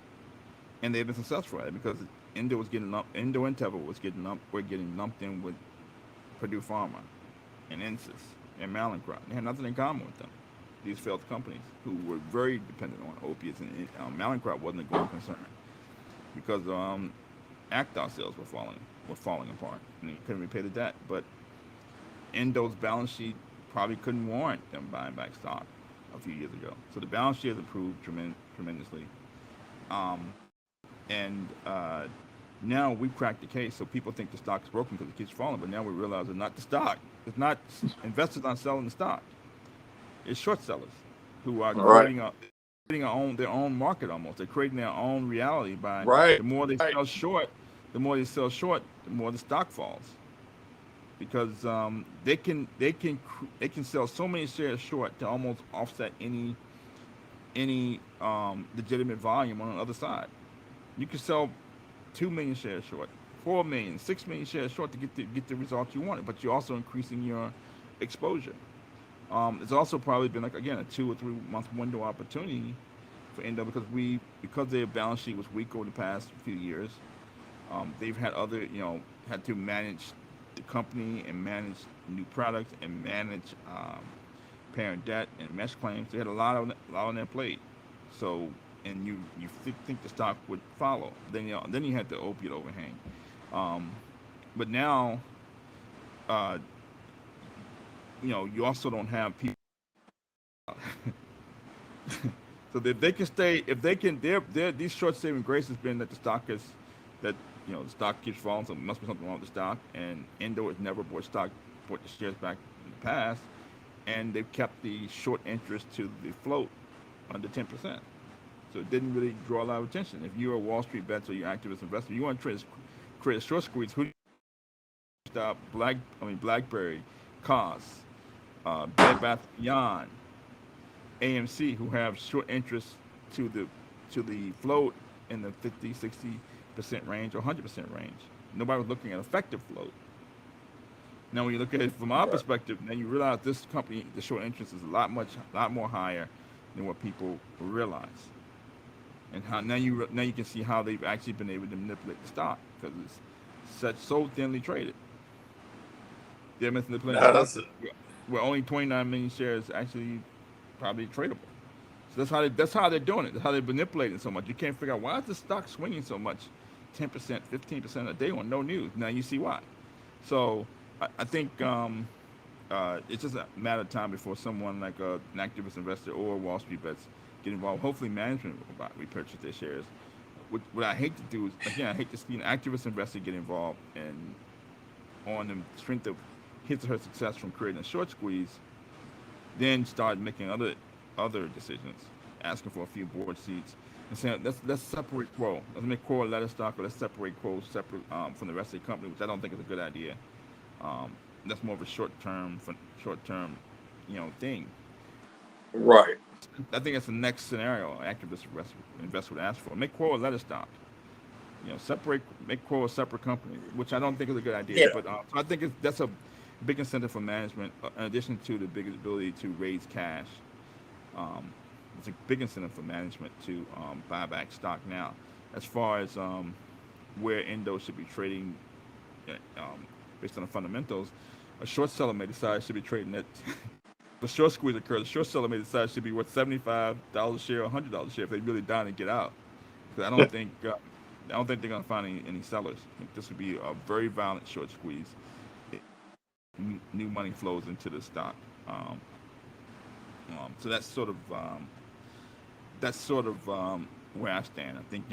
and they've been successful at it because Endo and Teva were getting lumped in with Purdue Pharma and Insys and Mallinckrodt. They had nothing in common with them. These failed companies who were very dependent on opiates, and Mallinckrodt wasn't a going concern because Actar sales were falling apart, and they couldn't repay the debt. But Endo's balance sheet probably couldn't warrant them buying back stock a few years ago. So the balance sheet has improved tremendously. And now we've cracked the case, so people think the stock is broken because it keeps falling, but now we realize it's not the stock. It's not investors aren't selling the stock. It's short sellers who are giving up creating their own market almost. They're creating their own reality by Right. the more they Right. sell short, the more the stock falls because they can sell so many shares short to almost offset any legitimate volume on the other side. You can sell 2 million shares short, 4 million, 6 million shares short to get the results you wanted, but you're also increasing your exposure. It's also probably been like again a 2 or 3 month window opportunity for Endo because their balance sheet was weak over the past few years. They've had had to manage the company and manage new products and manage parent debt and mesh claims. They had a lot on their plate. So and think the stock would follow. Then you had the opiate overhang. Um, but now uh, you also don't have people. So if they can stay, if they can, their these short saving grace has been that that the stock keeps falling, so there must be something wrong with the stock. And Endo has never bought the shares back in the past, and they've kept the short interest to the float under 10%. So it didn't really draw a lot of attention. If you're a Wall Street bets or you're an activist investor, you want to create a short squeeze. Who do you stop? BlackBerry, Cos, Bed Bath Beyond, AMC, who have short interest to the float in the 50, 60% range or 100% range. Nobody was looking at effective float. Now, when you look at it from our Right. perspective, then you realize this company, the short interest is a lot more higher than what people realize. And how now you can see how they've actually been able to manipulate the stock because it's such so thinly traded. They're manipulating the Now stock that's it. where only 29 million shares actually probably tradable. So that's how they're doing it. That's how they're manipulating so much. You can't figure out why is the stock swinging so much, 10%, 15% a day on no news. Now you see why. So I think it's just a matter of time before someone like an activist investor or Wall Street bets get involved. Hopefully, management will repurchase their shares. What I hate to do is again, I hate to see an activist investor get involved and on the strength of his or her success from creating a short squeeze, then start making other decisions, asking for a few board seats, and saying let's separate Quo. Let's make Quo a letter stock, or let's separate Quo separate from the rest of the company, which I don't think is a good idea. Um, that's more of a short term, thing. Right. I think that's the next scenario an activist investor would ask for. Make Quo a letter stock. Make Quo a separate company, which I don't think is a good idea. Yeah. But so I think that's a big incentive for management, in addition to the big ability to raise cash. Um, it's a big incentive for management to buy back stock now. As far as where Endo should be trading based on the fundamentals, a short seller may decide it should be trading at the short squeeze occurs. The short seller may decide it should be worth $75 a share or $100 a share if they really down and get out. Because I don't think they're gonna find any sellers. I think this would be a very violent short squeeze. If new money flows into the stock. So that's sort of where I stand. I think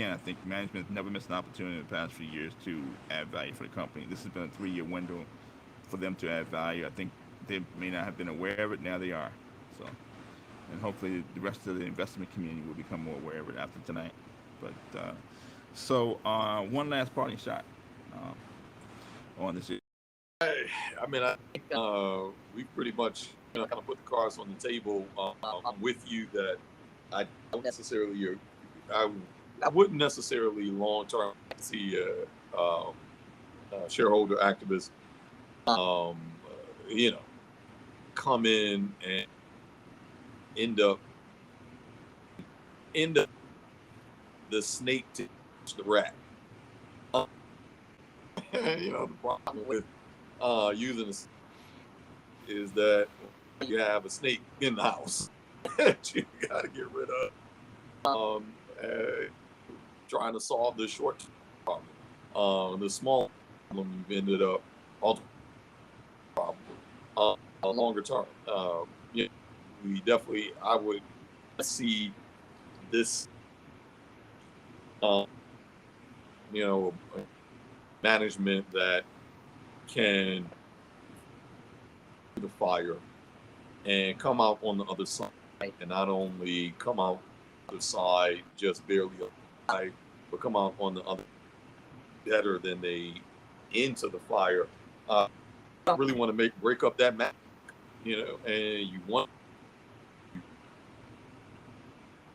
management has never missed an opportunity in the past few years to add value for the company. This has been a 3 year window for them to add value. I think they may not have been aware of it. Now they are. So, and hopefully the rest of the investment community will become more aware of it after tonight. But one last parting shot on this. I mean, I think we pretty much kind of put the cards on the table. I'm with you that I don't necessarily, I, I wouldn't necessarily long term see shareholder activists, um, you know, come in and end up the snake to the rat. The problem with using this is that you have a snake in the house that you got to get rid of. Trying to solve the short problem, the small problem you've ended up ultimately problem longer term. We definitely, I would see this, uh, management that can the fire and come out on the other side, and not only come out other side just barely alive, but come out on the other better than they into the fire. I really want to break up that match, and you want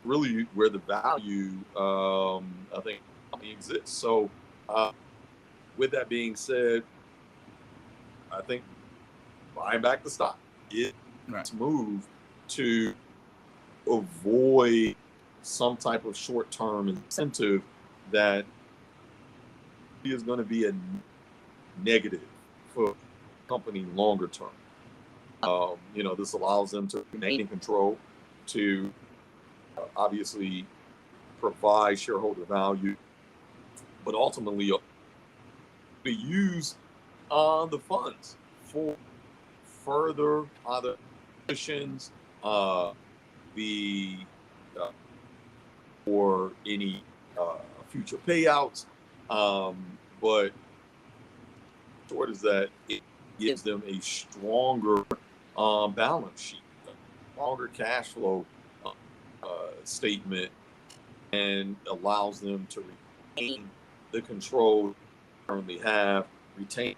really where the value I think exists. So with that being said, I think buying back the stock is Right. a move to avoid some type of short-term incentive that is going to be a negative for the company longer term. This allows them to remain in control, to obviously provide shareholder value, but ultimately to use the funds for further other positions, the or any future payouts. But short is that it gives them a stronger balance sheet, stronger cash flow statement, and allows them to retain the control they currently have, retain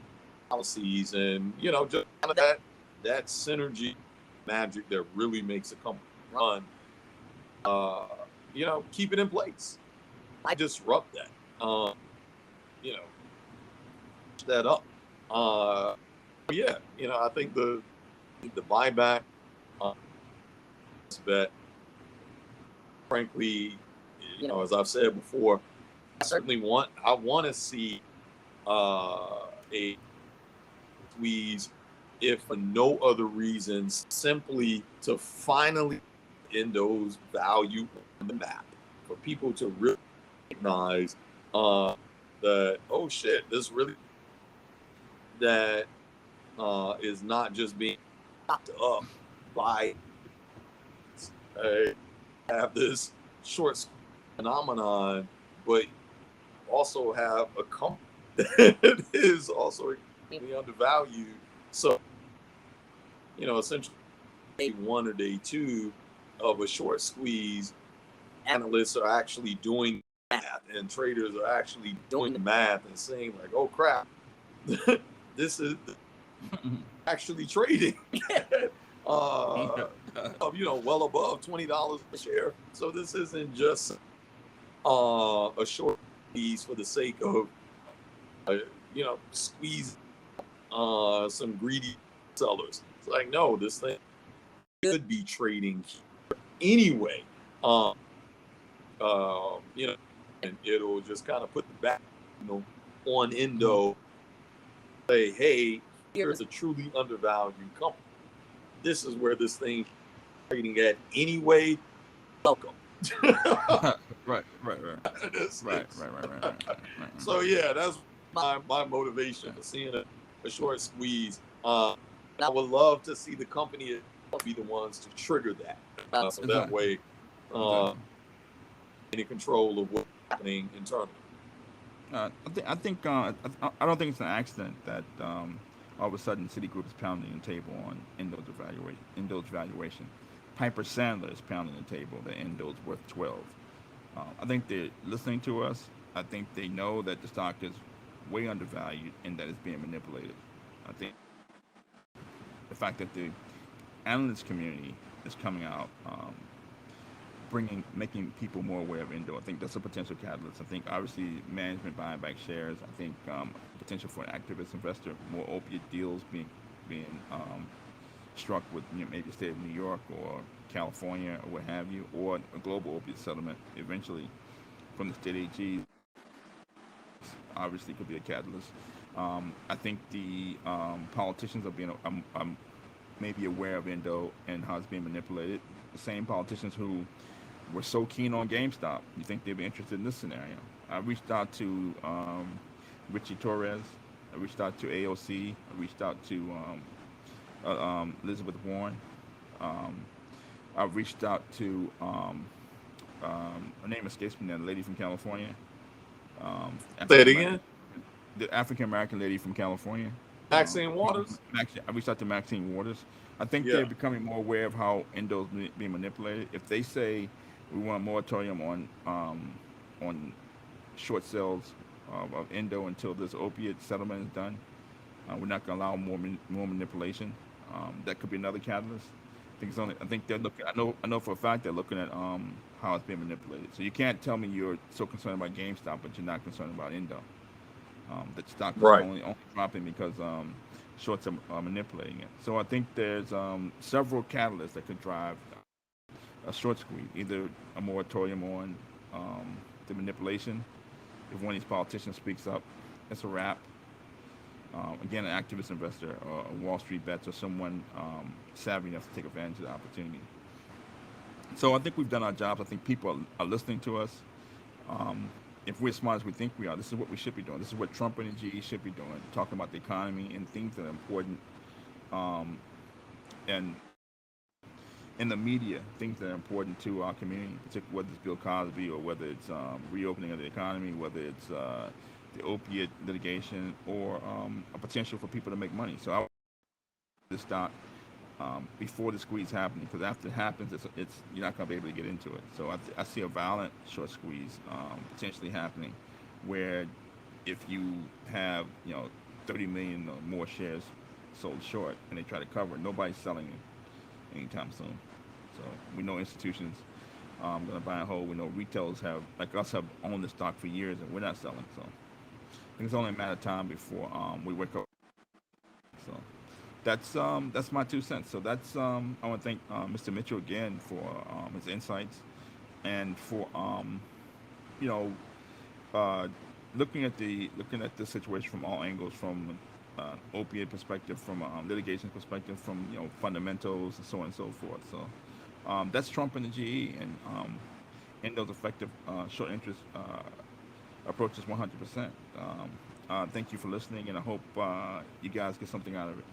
policies, and just kind of that synergy magic that really makes a company run. Keep it in place. I disrupt that. That up. I think the buyback bet, frankly, as I've said before, I want to see a squeeze, if for no other reasons, simply to finally Endo's value on the map, for people to really recognize that, oh shit, this really that is not just being propped up by have this short phenomenon, but also have a company that is also extremely undervalued. So, essentially, day one or day two of a short squeeze, analysts are actually doing math, and traders are actually doing the math and saying like, oh crap, this is actually trading well above $20 a share. So this isn't just a short piece for the sake of squeeze some greedy sellers. It's like, no, this thing could be trading anyway. And it'll just kind of put the back on Endo, say, hey, here's a truly undervalued company. This is where this thing is trading at anyway. Welcome. Right. So yeah, that's my motivation for seeing a short squeeze. I would love to see the company be the ones to trigger that, so that way, any control of what's happening internally. I don't think it's an accident that all of a sudden Citigroup is pounding the table on Endo's valuation. Piper Sandler is pounding the table that Endo's worth 12. I think they're listening to us. I think they know that the stock is way undervalued and that it's being manipulated. I think the fact that the analyst community is coming out, making people more aware of Endo, I think that's a potential catalyst. I think obviously management buying back shares. I think potential for an activist investor, more opiate deals being struck with maybe the state of New York or California or what have you, or a global opiate settlement eventually from the state AG. Obviously, could be a catalyst. I think the politicians are being maybe aware of Endo and how it's being manipulated. The same politicians who were so keen on GameStop, you think they'd be interested in this scenario? I reached out to Richie Torres. I reached out to AOC. I reached out to Elizabeth Warren. I reached out to her name escapes me now, the lady from California. Say it again. The African American lady from California. Maxine Waters. I reached out to Maxine Waters. I think they're becoming more aware of how Endo's being manipulated. If they say We want a moratorium on short sales of Endo until this opiate settlement is done. We're not going to allow more manipulation. That could be another catalyst. I think they're looking. I know for a fact they're looking at how it's being manipulated. So you can't tell me you're so concerned about GameStop, but you're not concerned about Endo. That stock is Right. only dropping because shorts are manipulating it. So I think there's several catalysts that could drive a short squeeze. Either a moratorium on the manipulation. If one of these politicians speaks up, it's a wrap. Again, an activist investor or a Wall Street bets or someone savvy enough to take advantage of the opportunity. So I think we've done our jobs. I think people are listening to us. If we're as smart as we think we are, this is what we should be doing. This is what Trump and the GE should be doing, talking about the economy and things that are important. Um, and in the media, things that are important to our community, particularly whether it's Bill Cosby or whether it's reopening of the economy, whether it's the opiate litigation or a potential for people to make money. So I would to start before the squeeze happening because after it happens, it's you're not going to be able to get into it. So I see a violent short squeeze potentially happening, where if you have 30 million or more shares sold short and they try to cover it, nobody's selling it anytime soon. So we know institutions going to buy and hold. We know retailers have like us have owned the stock for years and we're not selling. So I think it's only a matter of time before we wake up. So that's my 2 cents. So that's I want to thank Mr. Mitchell again for his insights and for you know uh, looking at the situation from all angles, from opiate perspective, from a litigation perspective, from fundamentals and so on and so forth. So that's Trump and the GE and those effective short interest approaches 100%. Thank you for listening, and I hope you guys get something out of it.